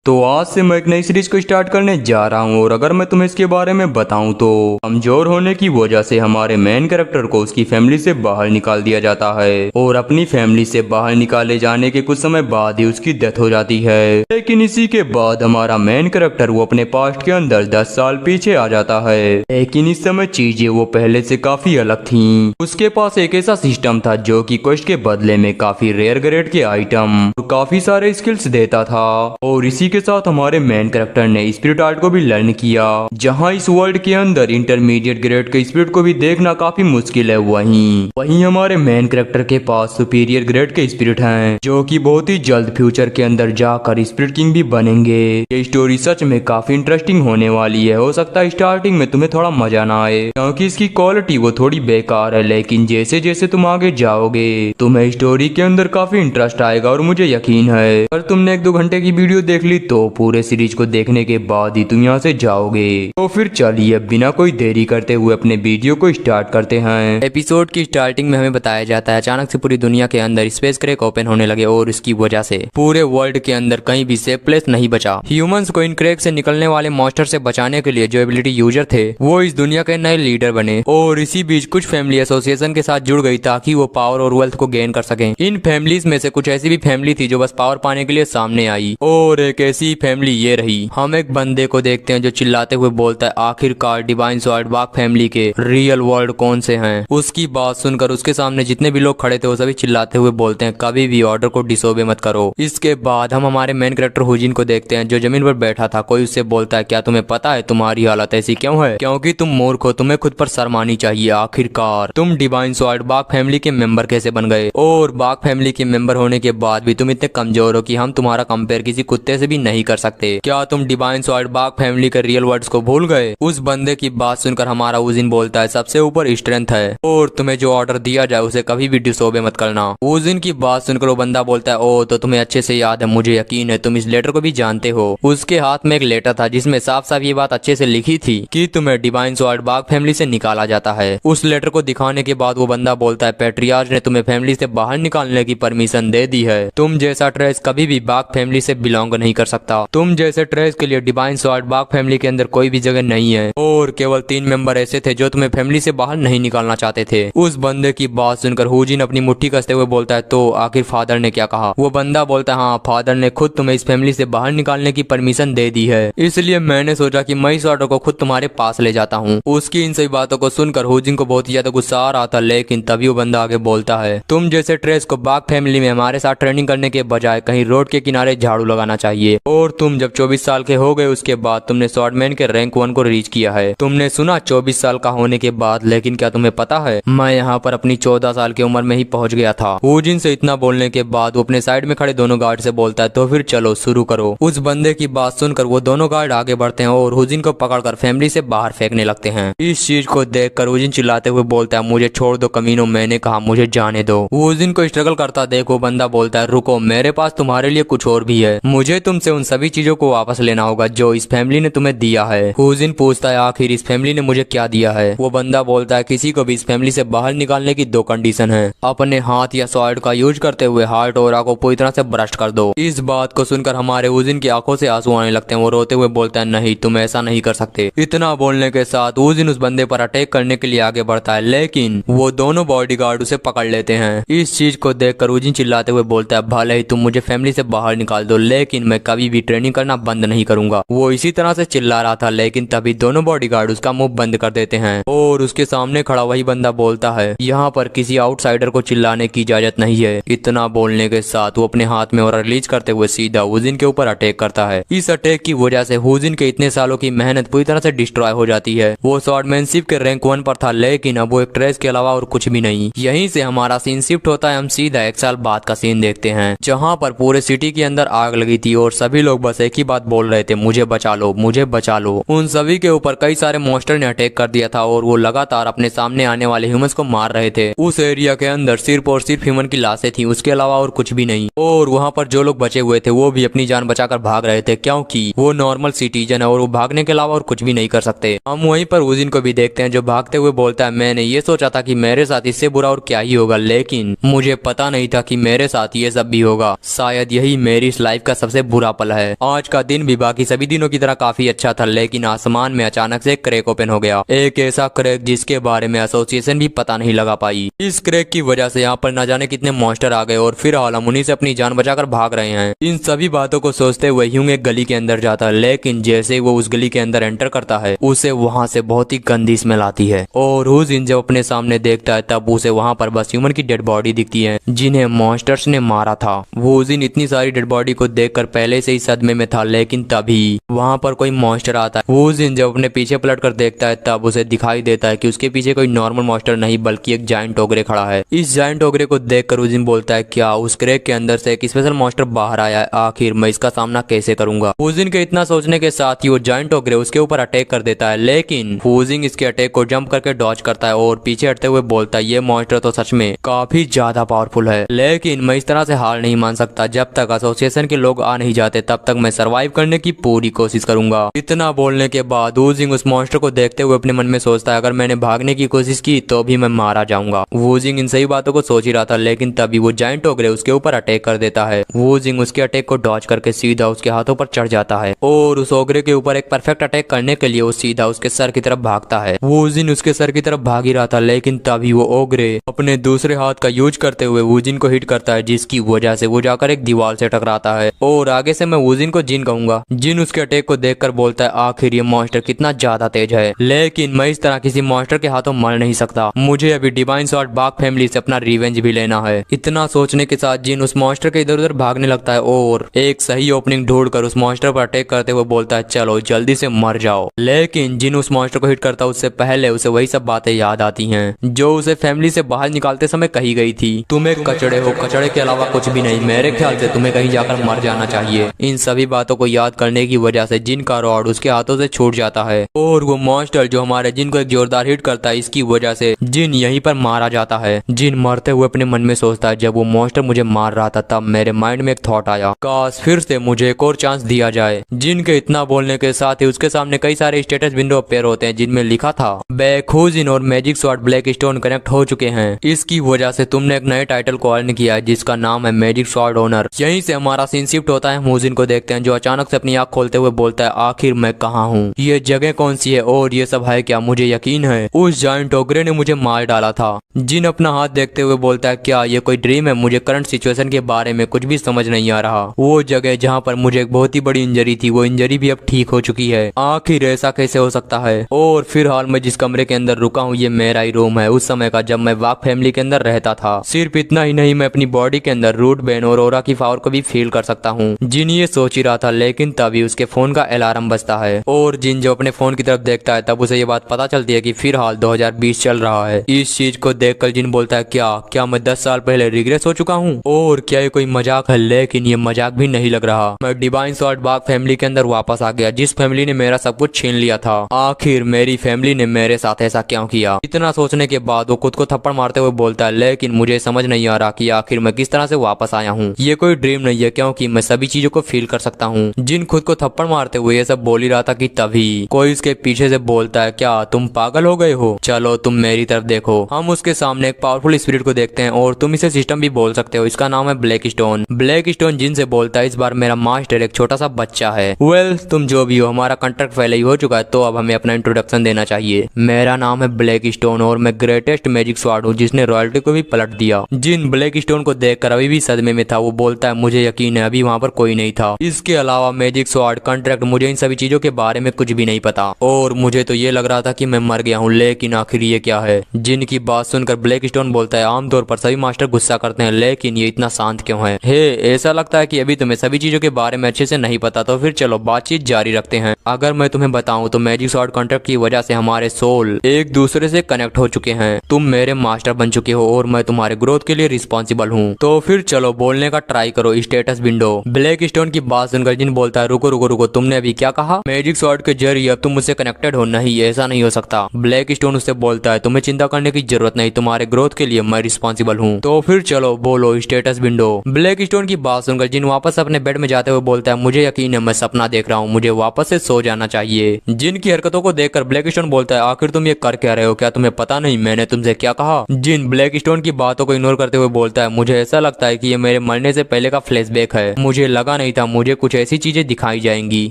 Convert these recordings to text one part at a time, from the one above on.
तो आज से मैं एक नई सीरीज को स्टार्ट करने जा रहा हूँ और अगर मैं तुम्हें इसके बारे में बताऊं तो कमजोर होने की वजह से हमारे मेन कैरेक्टर को उसकी फैमिली से बाहर निकाल दिया जाता है और अपनी फैमिली से बाहर निकाले जाने के कुछ समय बाद ही उसकी डेथ हो जाती है। लेकिन इसी के बाद हमारा मेन कैरेक्टर वो अपने पास्ट के अंदर 10 साल पीछे आ जाता है। लेकिन इस समय चीजें वो पहले से काफी अलग थी। उसके पास एक ऐसा सिस्टम था जो कि क्वेस्ट के बदले में काफी रेयर ग्रेड के आइटम और काफी सारे स्किल्स देता था। और इसी के साथ हमारे मेन कैरेक्टर ने स्पिरिट आर्ट को भी लर्न किया, जहां इस वर्ल्ड के अंदर इंटरमीडिएट ग्रेड के स्पिरिट को भी देखना काफी मुश्किल है। वहीं हमारे मेन कैरेक्टर के पास सुपीरियर ग्रेड के स्पिरिट हैं, जो कि बहुत ही जल्द फ्यूचर के अंदर जाकर स्पिरिट किंग भी बनेंगे। ये स्टोरी सच में काफी इंटरेस्टिंग होने वाली है। हो सकता है स्टार्टिंग में तुम्हें थोड़ा मजा ना आए क्योंकि इसकी क्वालिटी वो थोड़ी बेकार है, लेकिन जैसे जैसे तुम आगे जाओगे तुम्हें स्टोरी के अंदर काफी इंटरेस्ट आएगा और मुझे यकीन है अगर तुमने 1-2 घंटे की वीडियो देख ली तो पूरे सीरीज को देखने के बाद ही तुम यहाँ से जाओगे। तो फिर चलिए बिना कोई देरी करते हुए अपने वीडियो को स्टार्ट करते हैं। एपिसोड की स्टार्टिंग में हमें बताया जाता है अचानक से पूरी दुनिया के अंदर स्पेस क्रैक ओपन होने लगे और इसकी वजह से पूरे वर्ल्ड के अंदर कहीं भी सेफ प्लेस नहीं बचा। ह्यूमंस को इन क्रैक से निकलने वाले मॉन्स्टर से बचाने के लिए जो एबिलिटी यूजर थे वो इस दुनिया के नए लीडर बने और इसी बीच कुछ फैमिली एसोसिएशन के साथ जुड़ गई ताकि वो पावर और वेल्थ को गेन कर सकें। इन फैमिलीज में से कुछ ऐसी भी फैमिली थी जो बस पावर पाने के लिए सामने आई और एक ऐसी फैमिली ये रही। हम एक बंदे को देखते हैं जो चिल्लाते हुए बोलता है आखिरकार डिवाइन स्वॉर्ड बाग फैमिली के रियल वर्ल्ड कौन से हैं। उसकी बात सुनकर उसके सामने जितने भी लोग खड़े थे वो सभी चिल्लाते हुए बोलते हैं कभी भी ऑर्डर को डिसोबे मत करो। इसके बाद हम हमारे मेन कैरेक्टर हुजिन को देखते हैं जो जमीन पर बैठा था। कोई उससे बोलता है क्या तुम्हें पता है तुम्हारी हालत ऐसी क्यों है? क्योंकि तुम मूर्ख हो, तुम्हें खुद पर शर्म आनी चाहिए। आखिरकार तुम डिवाइन स्वॉर्ड बाग फैमिली के मेंबर कैसे बन गए और बाग फैमिली के मेंबर होने के बाद भी तुम इतने कमजोर हो कि हम तुम्हारा कंपेयर किसी कुत्ते से भी नहीं कर सकते। क्या तुम डिवाइन स्वॉर्ड बाग फैमिली के रियल वर्ड्स को भूल गए? उस बंदे की बात सुनकर हमारा उजिन बोलता है सबसे ऊपर स्ट्रेंथ है और तुम्हें जो ऑर्डर दिया जाए उसे कभी भी डिसोबे मत करना। उजिन की बात सुनकर वो बंदा बोलता है ओ तो तुम्हें अच्छे से याद है, मुझे यकीन है तुम इस लेटर को भी जानते हो। उसके हाथ में एक लेटर था जिसमें साफ साफ ये बात अच्छे से लिखी थी कि तुम्हें डिवाइन स्वॉर्ड बाग फैमिली से निकाला जाता है। उस लेटर को दिखाने के बाद वो बंदा बोलता है पैट्रियार्च ने तुम्हें फैमिली से बाहर निकालने की परमिशन दे दी है। तुम जैसा ट्रेस कभी भी बाग फैमिली से बिलोंग नहीं कर सकता। तुम जैसे ट्रेस के लिए डिवाइन स्वॉर्ड बाग फैमिली के अंदर कोई भी जगह नहीं है और केवल 3 मेंबर ऐसे थे जो तुम्हें फैमिली से बाहर नहीं निकालना चाहते थे। उस बंदे की बात सुनकर हुजिन अपनी मुट्ठी कसते हुए बोलता है तो आखिर फादर ने क्या कहा? वो बंदा बोलता है हाँ फादर ने खुद तुम्हें इस फैमिली से बाहर निकालने की परमिशन दे दी है, इसलिए मैंने सोचा कि मैं इस ऑर्डर को खुद तुम्हारे पास ले जाता हूँ। उसकी इन सभी बातों को सुनकर हुजिन को बहुत ही ज्यादा गुस्सा आ रहा था, लेकिन तभी वो बंदा आगे बोलता है तुम जैसे ट्रेस को बाग फैमिली में हमारे साथ ट्रेनिंग करने के बजाय कहीं रोड के किनारे झाड़ू लगाना चाहिए और तुम जब 24 साल के हो गए उसके बाद तुमने स्वॉर्डमैन के रैंक 1 को रीच किया है। तुमने सुना 24 साल का होने के बाद, लेकिन क्या तुम्हें पता है मैं यहाँ पर अपनी 14 साल की उम्र में ही पहुँच गया था। हुजिन से इतना बोलने के बाद वो अपने साइड में खड़े दोनों गार्ड से बोलता है तो फिर चलो शुरू करो। उस बंदे की बात सुनकर वो दोनों गार्ड आगे बढ़ते हैं और हुजिन को पकड़कर फैमिली से बाहर फेंकने लगते हैं। इस चीज को देखकर हुजिन चिल्लाते हुए बोलता है मुझे छोड़ दो कमीनों, मैंने कहा मुझे जाने दो। हुजिन को स्ट्रगल करता देख वो बंदा बोलता है रुको, मेरे पास तुम्हारे लिए कुछ और भी है। मुझे तुमसे उन सभी चीजों को वापस लेना होगा जो इस फैमिली ने तुम्हें दिया है। हुजिन पूछता है आखिर इस फैमिली ने मुझे क्या दिया है? वो बंदा बोलता है किसी को भी इस फैमिली से बाहर निकालने की 2 कंडीशन है। अपने हाथ या स्वॉर्ड का यूज करते हुए हार्ट और को पूरी तरह से ब्रस्ट कर दो। इस बात को सुनकर हमारे हुजिन की आंखों से आंसू आने लगते हैं। वो रोते हुए बोलता है नहीं तुम ऐसा नहीं कर सकते। इतना बोलने के साथ हुजिन उस बंदे पर अटैक करने के लिए आगे बढ़ता है, लेकिन वो दोनों बॉडीगार्ड उसे पकड़ लेते हैं। इस चीज को देखकर हुजिन चिल्लाते हुए बोलता है भले ही तुम मुझे फैमिली से बाहर निकाल दो, लेकिन मैं कभी भी ट्रेनिंग करना बंद नहीं करूंगा। वो इसी तरह से चिल्ला रहा था, लेकिन तभी दोनों बॉडीगार्ड उसका मुंह बंद कर देते हैं और उसके सामने खड़ा वही बंदा बोलता है यहाँ पर किसी आउटसाइडर को चिल्लाने की इजाजत नहीं है। इतना बोलने के साथ वो अपने हाथ में और रिलीज करते हुए सीधा हुजिन के ऊपर अटैक करता है। इस अटैक की वजह से हुजिन के इतने सालों की मेहनत पूरी तरह से डिस्ट्रॉय हो जाती है। वो स्वॉर्डमैनशिप के रैंक 1 पर था, लेकिन अब वो एक ट्रेस के अलावा और कुछ भी नहीं। यहीं से हमारा सीन शिफ्ट होता है। हम सीधा 1 साल बाद का सीन देखते हैं जहाँ पर पूरे सिटी के अंदर आग लगी थी और सभी लोग बस एक ही बात बोल रहे थे मुझे बचा लो, मुझे बचा लो। उन सभी के ऊपर कई सारे मॉन्स्टर ने अटैक कर दिया था और वो लगातार अपने सामने आने वाले ह्यूमंस को मार रहे थे। उस एरिया के अंदर सिर्फ और सिर्फ ह्यूमन की लाशें थी, उसके अलावा और कुछ भी नहीं। और वहाँ पर जो लोग बचे हुए थे वो भी अपनी जान बचाकर भाग रहे थे क्योंकि वो नॉर्मल सिटीजन है और वो भागने के अलावा और कुछ भी नहीं कर सकते। हम वहीं पर हुजिन को भी देखते हैं जो भागते हुए बोलता है मैंने ये सोचा था कि मेरे साथ इससे बुरा और क्या ही होगा, लेकिन मुझे पता नहीं था कि मेरे साथ ये सब भी होगा। शायद यही मेरी इस लाइफ का सबसे बुरा पल है। आज का दिन भी बाकी सभी दिनों की तरह काफी अच्छा था, लेकिन आसमान में अचानक से एक क्रैक ओपन हो गया। एक ऐसा क्रैक जिसके बारे में एसोसिएशन भी पता नहीं लगा पाई। इस क्रैक की वजह से यहाँ पर न जाने कितने मॉन्स्टर आ गए और फिर हम उन्हीं से अपनी जान बचाकर भाग रहे हैं। इन सभी बातों को सोचते हुए ह्यूंग एक गली के अंदर जाता है, लेकिन जैसे वो उस गली के अंदर एंटर करता है उसे वहाँ से बहुत ही गंदी स्मेल आती है। और हु जिन जब अपने सामने देखता है तब उसे वहाँ पर बस ह्यूमन की डेड बॉडी दिखती है जिन्हें मॉन्स्टर्स ने मारा था। वो जिन इतनी सारी डेड बॉडी को देखकर पहले से ही सदमे में था, लेकिन तभी वहाँ पर कोई मॉन्स्टर आता है। वो जिन जब अपने पीछे पलट कर देखता है तब उसे दिखाई देता है कि उसके पीछे कोई नॉर्मल मॉन्स्टर नहीं बल्कि एक जायंट ओगरे खड़ा है। इस जायंट ओगरे को देखकर उजिन बोलता है, क्या उस क्रैक के अंदर से एक स्पेशल मॉन्स्टर बाहर आया है? आखिर मैं इसका सामना कैसे करूंगा? उजिन के इतना सोचने के साथ ही वो जायंट ओगरे उसके ऊपर अटैक कर देता है, लेकिन फूजिंग इसके अटैक को जंप करके डॉज करता है और पीछे हटते हुए बोलता है, ये मॉन्स्टर तो सच में काफी ज्यादा पावरफुल है, लेकिन मैं इस तरह से हार नहीं मान सकता। जब तक एसोसिएशन के लोग आ नहीं जाते तब तक मैं सरवाइव करने की पूरी कोशिश करूंगा। इतना बोलने के बाद वूजिंग उस मॉन्स्टर को देखते हुए अपने मन में सोचता है, अगर मैंने भागने की कोशिश की तो भी मैं मारा जाऊंगा। वूजिंग इन सही बातों को सोच ही रहा था, लेकिन तभी वो जायंट ओगरे उसके ऊपर अटैक कर देता है। वूजिंग उसके अटैक को डॉज करके सीधा उसके हाथों पर चढ़ जाता है और उस ओगरे के ऊपर एक परफेक्ट अटैक करने के लिए वो सीधा उसके सर की तरफ भागता है। वूजिन उसके सर की तरफ भाग ही रहा था, लेकिन तभी वो ओगरे अपने दूसरे हाथ का यूज करते हुए वूजिन को हिट करता है, जिसकी वजह से वो जाकर एक दीवार से टकराता है। और आगे से मैं वूजिन को जिन कहूंगा। जिन उसके अटैक को देखकर बोलता है, आखिर ये मॉन्स्टर कितना ज्यादा तेज है, लेकिन मैं इस तरह किसी मॉन्स्टर के हाथों मर नहीं सकता। मुझे अभी डिवाइन स्वॉर्ड बाग फैमिली से अपना रिवेंज भी लेना है। इतना सोचने के साथ जिन उस मॉन्स्टर के इधर उधर भागने लगता है और एक सही ओपनिंग ढूंढकर उस मॉन्स्टर पर अटैक करते हुए बोलता है, चलो जल्दी से मर जाओ। लेकिन जिन उस मॉन्स्टर को हिट करता है उससे पहले उसे वही सब बातें याद आती हैं जो उसे फैमिली से बाहर निकालते समय कही गई थी। तुम एक कचड़े हो, कचड़े के अलावा कुछ भी नहीं। मेरे ख्याल से तुम्हें कहीं जाकर मर जाना चाहिए। इन सभी बातों को याद करने की वजह से जिन का रॉड उसके हाथों से छूट जाता है और वो मॉन्स्टर जो हमारे जिन को एक जोरदार हिट करता है, इसकी वजह से जिन यहीं पर मारा जाता है। जिन मरते हुए अपने मन में सोचता है, जब वो मॉन्स्टर मुझे मार रहा था तब मेरे माइंड में एक थॉट आया, काश फिर से मुझे एक और चांस दिया जाए। जिन के इतना बोलने के साथ ही उसके सामने कई सारे स्टेटस विंडो अपेयर होते हैं जिनमें लिखा था, बैकहुजिन और magic sword black stone connect हो चुके हैं। इसकी वजह से तुमने एक नए टाइटल को अर्न किया है जिसका नाम है मैजिक स्वॉर्ड ओनर। यहीं से हमारा सीन शिफ्ट होता है। हुजिन को देखते हैं जो अचानक से अपनी आंख खोलते हुए बोलता है, आखिर मैं कहाँ हूँ? ये जगह कौन सी है और ये सब है क्या? मुझे यकीन है उस जायंट ओगरे ने मुझे मार डाला था। जिन अपना हाथ देखते हुए बोलता है, क्या ये कोई ड्रीम है? मुझे करंट सिचुएशन के बारे में कुछ भी समझ नहीं आ रहा। वो जगह जहाँ पर मुझे एक बहुत ही बड़ी इंजरी थी, वो इंजरी भी अब ठीक हो चुकी है। आखिर ऐसा कैसे हो सकता है? और फिर हाल में जिस कमरे के अंदर रुका हूँ ये मेरा ही रूम है, उस समय का जब मैं वाक फैमिली के अंदर रहता था। सिर्फ इतना ही नहीं, मैं अपनी बॉडी के अंदर रूट बैन और ओरा की पावर को भी फील कर सकता हूँ। जिन ये सोच ही रहा था, लेकिन तभी उसके फोन का अलार्म बजता है और जिन जो अपने फोन की तरफ देखता है तब उसे ये बात पता चलती है कि फिलहाल 2020 चल रहा है। इस चीज को देखकर जिन बोलता है, क्या मैं 10 साल पहले रिग्रेस हो चुका हूँ? और क्या ये कोई मजाक है? लेकिन ये मजाक भी नहीं लग रहा। मैं डिवाइन स्वॉर्ड बाग फैमिली के अंदर वापस आ गया, जिस फैमिली ने मेरा सब कुछ छीन लिया था। आखिर मेरी फैमिली ने मेरे साथ ऐसा क्यों किया? इतना सोचने के बाद वो खुद को थप्पड़ मारते हुए बोलता है, लेकिन मुझे समझ नहीं आ रहा कि आखिर मैं किस तरह से वापस आया हूँ। ये कोई ड्रीम नहीं है क्योंकि मैं सभी चीजों को फील कर सकता हूँ। जिन खुद को थप्पड़ मारते हुए ये सब बोल ही रहा था कि तभी कोई उसके पीछे से बोलता है, क्या तुम पागल हो गए हो? चलो तुम मेरी तरफ देखो। हम उसके सामने एक पावरफुल स्पिरिट को देखते हैं और तुम इसे सिस्टम भी बोल सकते हो। इसका नाम है ब्लैक स्टोन। ब्लैक स्टोन जिन से बोलता है, इस बार मेरा मास्टर एक छोटा सा बच्चा है। वेल तुम जो भी हो, हमारा कॉन्ट्रैक्ट पहले ही हो चुका है, तो अब हमें अपना इंट्रोडक्शन देना चाहिए। मेरा नाम है ब्लैक स्टोन और मैं ग्रेटेस्ट मैजिक स्वॉर्ड हूँ जिसने रॉयल्टी को भी पलट दिया। जिन ब्लैक स्टोन को देखकर अभी भी सदमे में था। वो बोलता है, मुझे यकीन है अभी वहाँ पर कोई नहीं था। इसके अलावा मैजिक स्वॉर्ड कॉन्ट्रैक्ट, मुझे इन सभी चीजों के बारे में कुछ भी नहीं पता और मुझे तो ये लग रहा था कि मैं मर गया हूँ, लेकिन आखिर ये क्या है? जिनकी बात सुनकर ब्लैक स्टोन बोलता है, आमतौर पर सभी मास्टर गुस्सा करते हैं, लेकिन ये इतना शांत क्यों है? हे, ऐसा लगता है कि अभी तुम्हें सभी चीजों के बारे में अच्छे से नहीं पता, तो फिर चलो बातचीत जारी रखते हैं। अगर मैं तुम्हें बताऊं तो मैजिक स्वॉर्ड कॉन्ट्रैक्ट की वजह से हमारे सोल एक दूसरे से कनेक्ट हो चुके हैं। तुम मेरे मास्टर बन चुके हो और मैं तुम्हारे ग्रोथ के लिए रिस्पॉन्सिबल हूँ। तो फिर चलो बोलने का ट्राई करो। Status window. ब्लैक स्टोन की बात सुनकर जिन बोलता है, रुको रुको रुको, तुमने अभी क्या कहा? मैजिक स्वॉर्ड के जरिए अब तुम मुझसे कनेक्टेड हो? नहीं, ऐसा नहीं हो सकता। ब्लैक स्टोन उससे बोलता है, तुम्हें चिंता करने की जरूरत नहीं, तुम्हारे ग्रोथ के लिए मैं रिस्पॉन्सिबल हूँ। तो फिर चलो बोलो स्टेटस विंडो। ब्लैक स्टोन की बात सुनकर जिन वापस अपने बेड में जाते हुए बोलता है, मुझे यकीन है मैं सपना देख रहा हूँ, मुझे वापस से सो जाना चाहिए। जिन की हरकतों को देखकर ब्लैक स्टोन बोलता है आखिर तुम ये कर क्या रहे हो, क्या तुम्हें पता नहीं मैंने तुमसे क्या कहा। जिन ब्लैक स्टोन की बातों को इग्नोर करते हुए बोलता है मुझे ऐसा लगता है कि ये मेरे मरने से पहले का फ्लैशबैक है, मुझे लगा नहीं था मुझे कुछ ऐसी चीजें दिखाई जाएंगी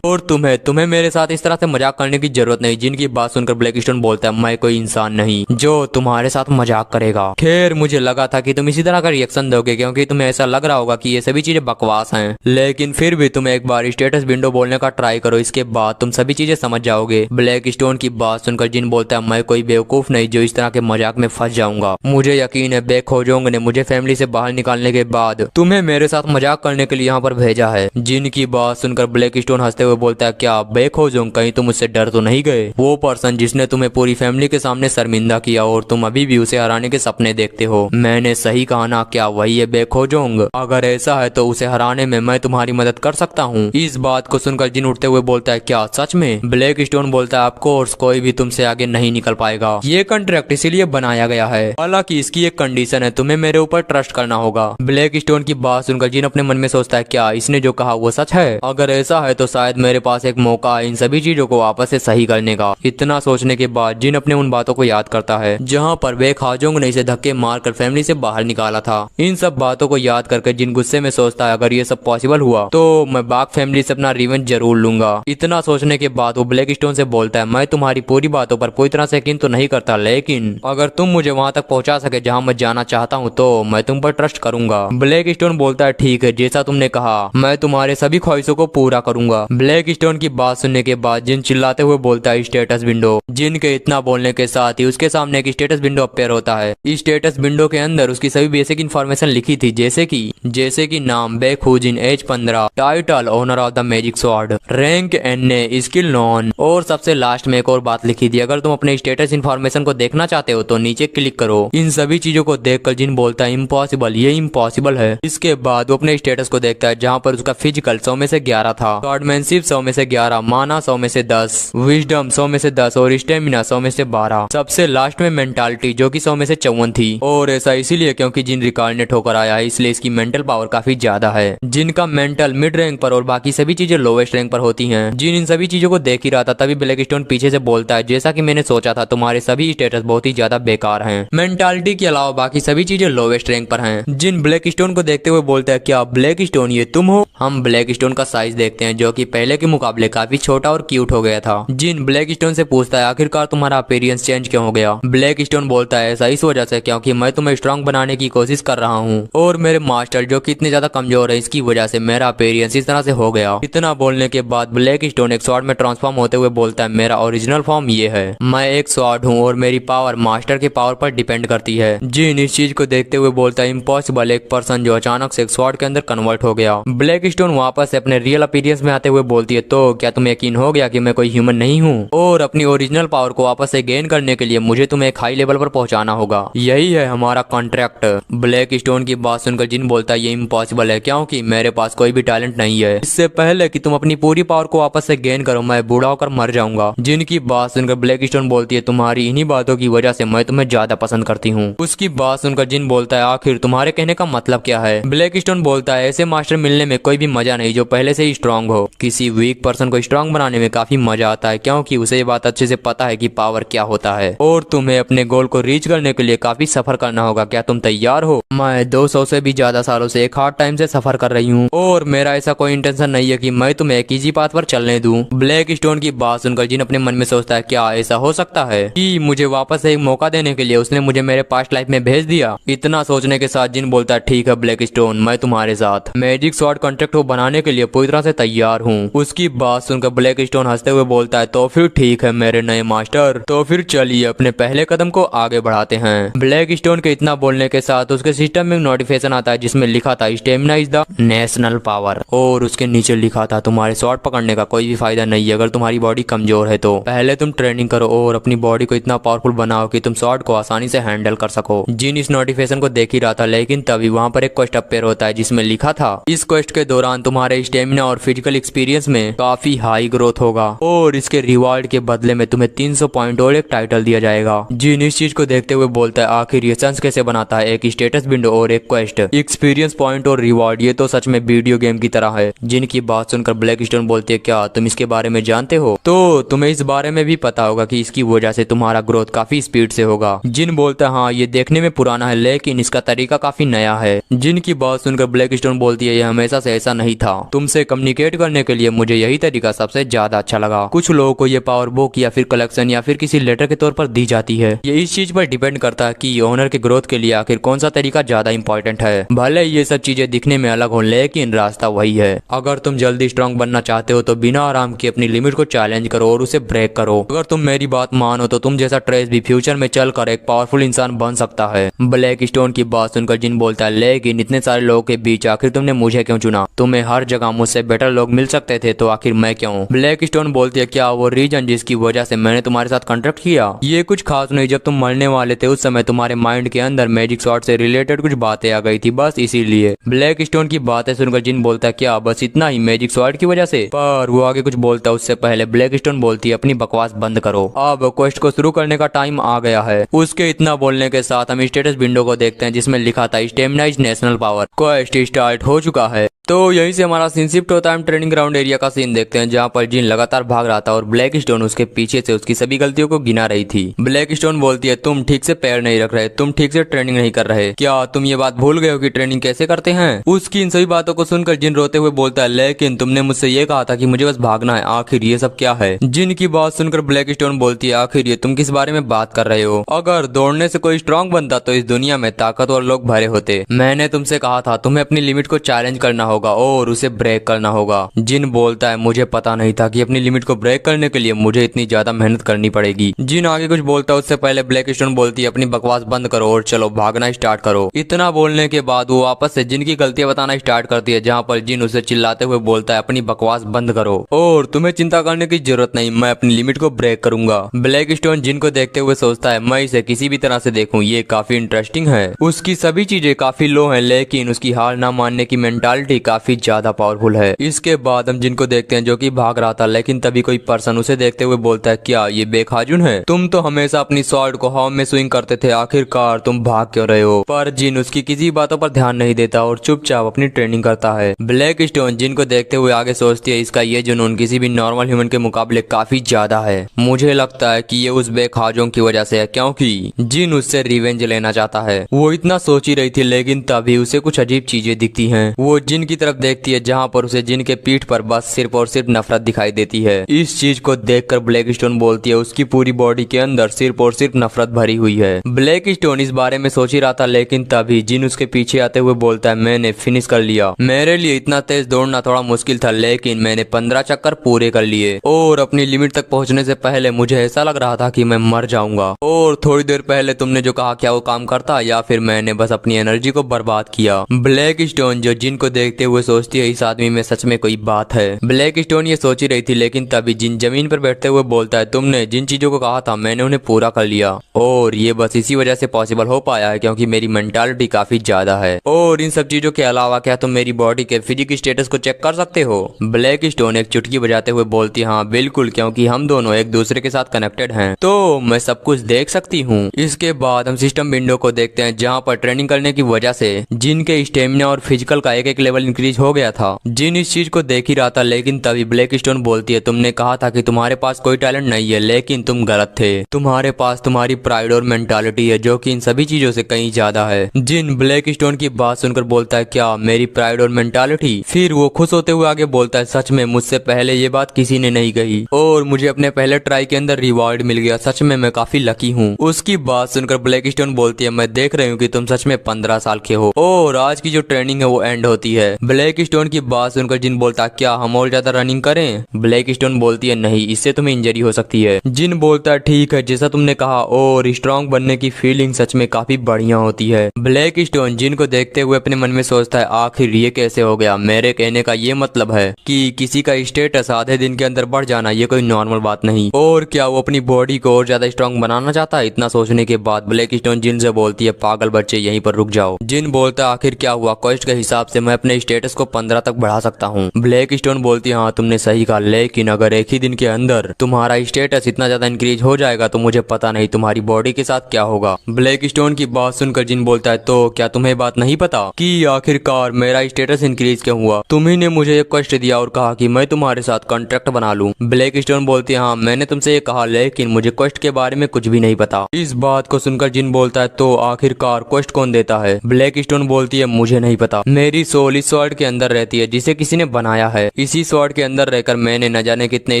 और तुम्हें मेरे साथ इस तरह से मजाक करने की जरूरत नहीं। जिनकी बात सुनकर ब्लैक स्टोन बोलता है मैं कोई इंसान नहीं जो तुम्हारे साथ मजाक करेगा। खैर मुझे लगा था कि तुम इसी तरह का रिएक्शन दोगे क्योंकि तुम्हें ऐसा लग रहा होगा कि ये सभी चीजें बकवास हैं, लेकिन फिर भी तुम एक बार स्टेटस विंडो बोलने का ट्राई करो, इसके बाद तुम सभी चीजें समझ जाओगे। ब्लैक स्टोन की बात सुनकर जिन बोलता है मैं कोई बेवकूफ नहीं जो इस तरह के मजाक में फंस जाऊंगा। मुझे यकीन है बेक होजोंग ने मुझे फैमिली से बाहर निकालने के बाद तुम्हें मेरे साथ मजाक करने के लिए यहाँ पर भेजा है। जिनकी बात सुनकर ब्लैक स्टोन हंसते हुए बोलता है क्या बेक होजोंग कहीं तुम मुझसे डर तो नहीं गए? वो पर्सन जिसने तुम्हें पूरी फैमिली के सामने शर्मिंदा किया और तुम अभी भी उसे हराने के सपने देखते हो, मैंने सही कहा ना? क्या वही है बेक होजोंग? अगर ऐसा है तो उसे हराने में मैं तुम्हारी मदद कर सकता हूँ। इस बात को सुनकर जिन उठते हुए बोलता है क्या सच में? ब्लैक स्टोन बोलता है ऑफ कोर्स कोई भी तुमसे आगे नहीं निकल पाएगा, ये कॉन्ट्रैक्ट इसीलिए बनाया गया है, हालांकि इसकी एक कंडीशन है, तुम्हें मेरे ऊपर ट्रस्ट करना होगा। ब्लैक स्टोन की बात सुनकर जिन अपने मन में सोचता है क्या इसने जो कहा वो सच है? अगर ऐसा है तो शायद मेरे पास एक मौका है इन सभी चीजों को वापस से सही करने का। इतना सोचने के बाद जिन अपने उन बातों को याद करता है जहाँ पर बेक होजोंग ने इसे धक्के मारकर फैमिली से बाहर निकाला था। इन सब बातों को याद करके जिन गुस्से में सोचता है अगर ये सब पॉसिबल हुआ तो मैं बाग फैमिली से अपना रिवेंज जरूर लूंगा। इतना सोचने के बाद वो ब्लैक स्टोन से बोलता है मैं तुम्हारी पूरी बातों पर पूरी तरह से यकीन तो नहीं करता, लेकिन अगर तुम मुझे वहां तक पहुंचा सके जहां मैं जाना चाहता हूं तो मैं तुम पर ट्रस्ट करूंगा। ब्लैक स्टोन बोलता है ठीक है जैसा तुमने कहा, मैं तुम्हारे सभी ख्वाहिशों को पूरा करूंगा। ब्लैक स्टोन की बात सुनने के बाद जिन चिल्लाते हुए बोलता है स्टेटस विंडो। जिन के इतना बोलने के साथ ही उसके सामने एक स्टेटस विंडो अपेयर होता है। स्टेटस विंडो के अंदर उसकी सभी बेसिक इन्फॉर्मेशन लिखी थी जैसे कि नाम Baek Hujin, age 15, title owner of the magic sword, rank NA, skill none और सबसे लास्ट में एक और बात लिखी थी अगर तुम अपने स्टेटस इन्फॉर्मेशन को देखना चाहते हो तो नीचे क्लिक करो। इन सभी चीजों को देखकर जिन बोलता है इम्पॉसिबल, ये इम्पॉसिबल है। इसके बाद वो अपने स्टेटस को देखता है जहाँ पर उसका फिजिकल 100 में से 11 था, स्वॉर्डमैनशिप 100 में से 11, माना 100 में से 10, विजडम 100 में से 10 और स्टेमिना 100 में से 12। सबसे लास्ट में मेंटालिटी जो कि 100 में से 54 थी और ऐसा इसीलिए क्योंकि जिन रिकॉर्ड होकर आया है इसलिए इसकी मेंटल पावर काफी ज्यादा है। जिनका मेंटल मिड रैंक पर और बाकी सभी चीजें लोवेस्ट रैंक पर होती हैं। जिन इन सभी चीजों को देख ही रहा था तभी ब्लैक स्टोन पीछे से बोलता है जैसा कि मैंने सोचा था तुम्हारे सभी स्टेटस बहुत ही ज्यादा बेकार हैं, मेंटालिटी के अलावा बाकी सभी चीजें लोवेस्ट रैंक पर हैं। जिन ब्लैक स्टोन को देखते हुए बोलता है क्या ब्लैक स्टोन ये तुम हो? हम ब्लैक स्टोन का साइज देखते हैं जो कि पहले के मुकाबले काफी छोटा और क्यूट हो गया था। जिन ब्लैक स्टोन से पूछता है आखिरकार तुम्हारा अपीयरेंस चेंज क्यों हो गया? ब्लैक स्टोन बोलता है ऐसा इस वजह से क्योंकि मैं तुम्हें स्ट्रांग बनाने की कोशिश कर रहा हूँ और मेरे मास्टर जो कि इतने ज्यादा कमजोर है इसकी वजह से मेरा अपीयरेंस इस तरह से हो गया। इतना बोलने के बाद ब्लैक स्टोन एक स्वॉर्ड में ट्रांसफॉर्म होते हुए बोलता है मेरा ओरिजिनल फॉर्म ये है, मैं एक स्वॉर्ड हूँ और मेरी पावर मास्टर के पावर पर डिपेंड करती है। जिन इस चीज को देखते हुए बोलता है इम्पॉसिबल, एक पर्सन जो अचानक से एक स्वॉर्ड के अंदर कन्वर्ट हो गया। ब्लैक स्टोन वापस से अपने रियल अपीयरेंस में आते हुए बोलती है तो क्या तुम्हें यकीन हो गया कि मैं कोई ह्यूमन नहीं हूँ और अपनी ओरिजिनल पावर को वापस से गेन करने के लिए मुझे तुम्हें एक हाई लेवल पर पहुंचाना होगा, यही है हमारा कॉन्ट्रैक्ट। ब्लैक स्टोन की बात सुनकर जिन बोलता है ये इम्पॉसिबल है क्योंकि मेरे पास कोई भी टैलेंट नहीं है, इससे पहले कि तुम अपनी पूरी पावर को वापस से गेन करो मैं बूढ़ा होकर मर जाऊंगा। जिनकी बात सुनकर ब्लैक स्टोन बोलती है तुम्हारी इन्हीं बातों की वजह से मैं तुम्हें ज्यादा पसंद करती हूँ। उसकी बात सुनकर जिन बोलता है आखिर तुम्हारे कहने का मतलब क्या है? ब्लैक स्टोन बोलता है ऐसे मास्टर मिलने में कोई भी मजा नहीं जो पहले से ही स्ट्रांग हो, किसी वीक पर्सन को स्ट्रांग बनाने में काफी मजा आता है क्योंकि उसे ये बात अच्छे से पता है कि पावर क्या होता है और तुम्हें अपने गोल को रीच करने के लिए काफी सफर करना होगा। क्या तुम तैयार हो? मैं 200 से भी ज्यादा सालों से एक हार्ड टाइम से सफर कर रही हूँ और मेरा ऐसा कोई इंटेंशन नहीं है कि मैं तुम्हें एक इजी पाथ पर चलने दूं। ब्लैक स्टोन की बात सुनकर जिन अपने मन में सोचता है क्या ऐसा हो सकता है कि मुझे वापस एक मौका देने के लिए उसने मुझे मेरे पास्ट लाइफ में भेज दिया। इतना सोचने के साथ जिन बोलता है ठीक है ब्लैक स्टोन मैं तुम्हारे साथ मैजिक स्वॉर्ड कॉन्ट्रैक्ट को बनाने के लिए पूरी तरह से तैयार हूँ। उसकी बात सुनकर ब्लैक स्टोन हंसते हुए बोलता है तो फिर ठीक है मेरे नए मास्टर, तो फिर चलिए अपने पहले कदम को आगे बढ़ाते हैं। ब्लैक स्टोन के इतना बोलने के साथ उसके सिस्टम में नोटिफिकेशन आता है जिसमें लिखा था stamina is the national power और उसके नीचे लिखा था तुम्हारे स्वॉर्ड पकड़ने का कोई भी फायदा नहीं है अगर तुम्हारी बॉडी कमजोर है तो पहले तुम ट्रेनिंग करो और अपनी बॉडी को इतना पावरफुल बनाओ कि तुम स्वॉर्ड को आसानी से हैंडल कर सको। जिन इस नोटिफिकेशन को देख ही रहा था लेकिन तभी वहाँ पर एक क्वेस्ट अपेयर होता है जिसमें लिखा था इस क्वेस्ट के दौरान तुम्हारे स्टेमिना और फिजिकल एक्सपीरियंस में काफी हाई ग्रोथ होगा और इसके रिवॉर्ड के बदले में तुम्हें 300 पॉइंट और एक टाइटल दिया जाएगा। जिन इस चीज को देखते हुए बोलता है आखिर ये सेंस कैसे बनाता है एक स्टेटस विंडो और एक क्वेस्ट, एक्सपीरियंस पॉइंट और रिवॉर्ड, ये तो सच में वीडियो गेम की तरह है। जिनकी बात सुनकर ब्लैक स्टोन बोलती है क्या तुम इसके बारे में जानते हो तो तुम्हें इस बारे में भी पता होगा कि इसकी वजह से तुम्हारा ग्रोथ काफी स्पीड से होगा। जिन बोलता है हाँ ये देखने में पुराना है लेकिन इसका तरीका काफी नया है। जिन की बात सुनकर ब्लैक स्टोन बोलती है ये हमेशा से ऐसा नहीं था, तुमसे कम्युनिकेट करने के लिए मुझे यही तरीका सबसे ज्यादा अच्छा लगा। कुछ लोगों को ये पावर बुक या फिर कलेक्शन या फिर किसी लेटर के तौर पर दी जाती है। ये इस चीज पर डिपेंड करता है कि ओनर के ग्रोथ के लिए आखिर कौन सा तरीका ज्यादा इंपॉर्टेंट है। भले ये सब चीजें दिखने में अलग हो लेकिन रास्ता वही है। अगर तुम जल्दी स्ट्रांग बनना चाहते हो तो बिना आराम के अपनी लिमिट को चैलेंज करो और उसे ब्रेक करो। अगर तुम मेरी बात मानो तो तुम जैसा ट्रेस भी फ्यूचर में चलकर एक पावरफुल इंसान बन सकता है। ब्लैक स्टोन की बात सुनकर जिन बोलता है लेकिन इतने सारे लोगों के बीच आखिर तुमने मुझे क्यों चुना? तुम्हें हर जगह मुझसे बेटर लोग मिल सकते थे तो आखिर मैं क्यों? ब्लैक स्टोन बोलती है क्या वो रीजन जिसकी वजह से मैंने तुम्हारे साथ कॉन्ट्रैक्ट किया ये कुछ खास नहीं। जब तुम मरने वाले थे उस समय तुम्हारे माइंड के अंदर मैजिक शॉट से रिलेटेड कुछ बातें आ गई थी, बस इसीलिए। ब्लैक स्टोन की बातें सुनकर जिन बोलता है क्या बस इतना ही मैजिक शॉट की वजह से? पर वो आगे कुछ बोलता है उससे पहले ब्लैक स्टोन बोलती है अपनी बकवास बंद करो, अब क्वेस्ट को शुरू करने का टाइम आ गया है। उसके इतना बोलने के साथ हम स्टेटस विंडो को देखते हैं जिसमें लिखा था stamina is national power, quest start हो चुका है। तो यहीं से हमारा सीन शिफ्ट होता है। हम ट्रेनिंग ग्राउंड एरिया का सीन देखते हैं जहाँ पर जिन लगातार भाग रहा था और ब्लैक स्टोन उसके पीछे से उसकी सभी गलतियों को गिना रही थी। ब्लैक स्टोन बोलती है तुम ठीक से पैर नहीं रख रहे, तुम ठीक से ट्रेनिंग नहीं कर रहे, क्या तुम ये बात भूल गए हो कि ट्रेनिंग कैसे करते हैं? उसकी इन सभी बातों को सुनकर जिन रोते हुए बोलता है लेकिन तुमने मुझसे ये कहा था कि मुझे बस भागना है, आखिर ये सब क्या है? जिन की बात सुनकर ब्लैक स्टोन बोलती है आखिर ये तुम किस बारे में बात कर रहे हो? अगर दौड़ने से कोई स्ट्रांग बनता तो इस दुनिया में ताकतवर लोग भरे होते। मैंने तुमसे कहा था तुम्हें अपनी लिमिट को चैलेंज करना होगा और उसे ब्रेक करना होगा। जिन बोलता है मुझे पता नहीं था कि अपनी लिमिट को ब्रेक करने के लिए मुझे इतनी ज्यादा मेहनत करनी पड़ेगी। जिन आगे कुछ बोलता है उससे पहले ब्लैक स्टोन बोलती है अपनी बकवास बंद करो और चलो भागना स्टार्ट करो। इतना बोलने के बाद वो वापस से जिन की गलतियां बताना स्टार्ट करती है जहाँ पर जिन उसे चिल्लाते हुए बोलता है अपनी बकवास बंद करो और तुम्हें चिंता करने की जरूरत नहीं, मैं अपनी लिमिट को ब्रेक करूंगा। ब्लैक स्टोन जिन को देखते हुए सोचता है मैं इसे किसी भी तरह से देखूं, ये काफी इंटरेस्टिंग है। उसकी सभी चीजें काफी लो है लेकिन उसकी हार ना मानने की मेंटालिटी काफी ज्यादा पावरफुल है। इसके बाद हम जिनको देखते हैं जो कि भाग रहा था लेकिन तभी कोई पर्सन उसे देखते हुए बोलता है क्या ये बेखाजुन है? तुम तो हमेशा अपनी स्वॉर्ड को हवा में स्विंग करते थे, आखिरकार तुम भाग क्यों रहे हो? पर जिन उसकी किसी बातों पर ध्यान नहीं देता और चुपचाप अपनी ट्रेनिंग करता है। ब्लैक स्टोन जिन को देखते हुए आगे सोचती है इसका ये जुनून किसी भी नॉर्मल ह्यूमन के मुकाबले काफी ज्यादा है। मुझे लगता है कि ये उस बेखाजों की वजह से है क्योंकि जिन उससे रिवेंज लेना चाहता है। वो इतना सोच ही रही थी लेकिन तभी उसे कुछ अजीब चीजें दिखती हैं। वो जिन की तरफ देखती है जहाँ पर उसे जिन के पीठ पर बस सिर्फ और सिर्फ नफरत दिखाई देती है। इस चीज को देखकर ब्लैक स्टोन बोलती है उसकी पूरी बॉडी के अंदर सिर्फ और सिर्फ नफरत भरी हुई है। ब्लैक स्टोन इस बारे में सोच ही रहा था लेकिन तभी जिन उसके पीछे आते हुए बोलता है मैंने फिनिश कर लिया। मेरे लिए इतना तेज दौड़ना थोड़ा मुश्किल था लेकिन मैंने 15 चक्कर पूरे कर लिए और अपनी लिमिट तक पहुंचने से पहले मुझे ऐसा लग रहा था कि मैं मर जाऊंगा। और थोड़ी देर पहले तुमने जो कहा क्या वो काम करता या फिर मैंने बस अपनी एनर्जी को बर्बाद किया? ब्लैक स्टोन जो जिन को देखते हुए सोचती है इस आदमी में सच में कोई बात है। ब्लैक स्टोन ये सोच ही रही थी लेकिन तभी जिन जमीन पर बैठते हुए बोलता है तुमने जिन चीजों को कहा था मैंने उन्हें पूरा कर लिया और ये बस इसी वजह से पॉसिबल हो पाया है क्योंकि मेरी मेंटालिटी काफी ज्यादा है। और इन सब चीजों के अलावा क्या तुम मेरी बॉडी के फिजिक स्टेटस को चेक कर सकते हो? ब्लैक स्टोन एक चुटकी बजाते हुए बोलती हाँ बिल्कुल, क्योंकि हम दोनों एक दूसरे के साथ कनेक्टेड हैं तो मैं सब कुछ देख सकती हूँ। इसके बाद हम सिस्टम विंडो को देखते हैं जहाँ पर ट्रेनिंग करने की वजह से जिन के स्टेमिना और फिजिकल का एक लेवल इंक्रीज हो गया था। जिन इस चीज को देख ही रहा था लेकिन तभी ब्लैक स्टोन बोलती है तुमने कहा था कि तुम्हारे पास कोई टैलेंट नहीं है लेकिन तुम गलत थे। तुम्हारे पास तुम्हारी प्राइड और मेंटालिटी है जो कि इन सभी चीजों से कहीं ज्यादा है। जिन ब्लैक स्टोन की बात सुनकर बोलता है क्या मेरी प्राइड और मेंटालिटी? फिर वो खुश होते हुए आगे बोलता है सच में मुझसे पहले ये बात किसी ने नहीं कही और मुझे अपने पहले ट्राई के अंदर रिवॉर्ड मिल गया, सच में मैं काफी लकी हूँ। उसकी बात सुनकर ब्लैक स्टोन बोलती है मैं देख रही हूँ कि तुम सच में 15 साल के हो और आज की जो ट्रेनिंग है वो एंड होती है। ब्लैक स्टोन की बात सुनकर जिन बोलता है क्या हम और ज्यादा रनिंग करें? ब्लैक स्टोन बोलती है नहीं, इससे तुम्हें इंजरी हो सकती है। जिन बोलता है ठीक है जैसा तुमने कहा और स्ट्रॉन्ग बनने की फीलिंग सच में काफी बढ़िया होती है। ब्लैक स्टोन जिन को देखते हुए अपने मन में सोचता है आखिर ये कैसे हो गया? मेरे कहने का ये मतलब है कि किसी का स्टेटस आधे दिन के अंदर बढ़ जाना ये कोई नॉर्मल बात नहीं। और क्या वो अपनी बॉडी को और ज्यादा स्ट्रॉन्ग बनाना चाहता है? इतना सोचने के बाद ब्लैक स्टोन जिन से बोलती है पागल बच्चे यहीं पर रुक जाओ। जिन बोलता है आखिर क्या हुआ? क्वेस्ट के हिसाब से मैं अपने स्टेटस को 15 तक बढ़ा सकता हूँ। ब्लैक स्टोन बोलती है हाँ तुमने सही कहा, लेकिन अगर एक ही दिन के अंदर तुम्हारा स्टेटस इतना ज्यादा इंक्रीज हो जाएगा तो मुझे पता नहीं तुम्हारी बॉडी के साथ क्या होगा। ब्लैक स्टोन की बात सुनकर जिन बोलता है तो क्या तुम्हें बात नहीं पता कि आखिरकार मेरा स्टेटस इंक्रीज क्यों हुआ? तुम्ही ने मुझे एक कष्ट दिया और कहा कि मैं तुम्हारे साथ कॉन्ट्रैक्ट बना लूं। ब्लैक स्टोन बोलती है हाँ मैंने तुमसे ये कहा, लेकिन मुझे कष्ट के बारे में कुछ भी नहीं पता। इस बात को सुनकर जिन बोलता है तो आखिरकार कष्ट कौन देता है? ब्लैक स्टोन बोलती है मुझे नहीं पता, मेरी सोल इस स्वॉर्ड के अंदर रहती है जिसे किसी ने बनाया है। इसी स्वॉर्ड के अंदर रहकर मैंने न जाने कितने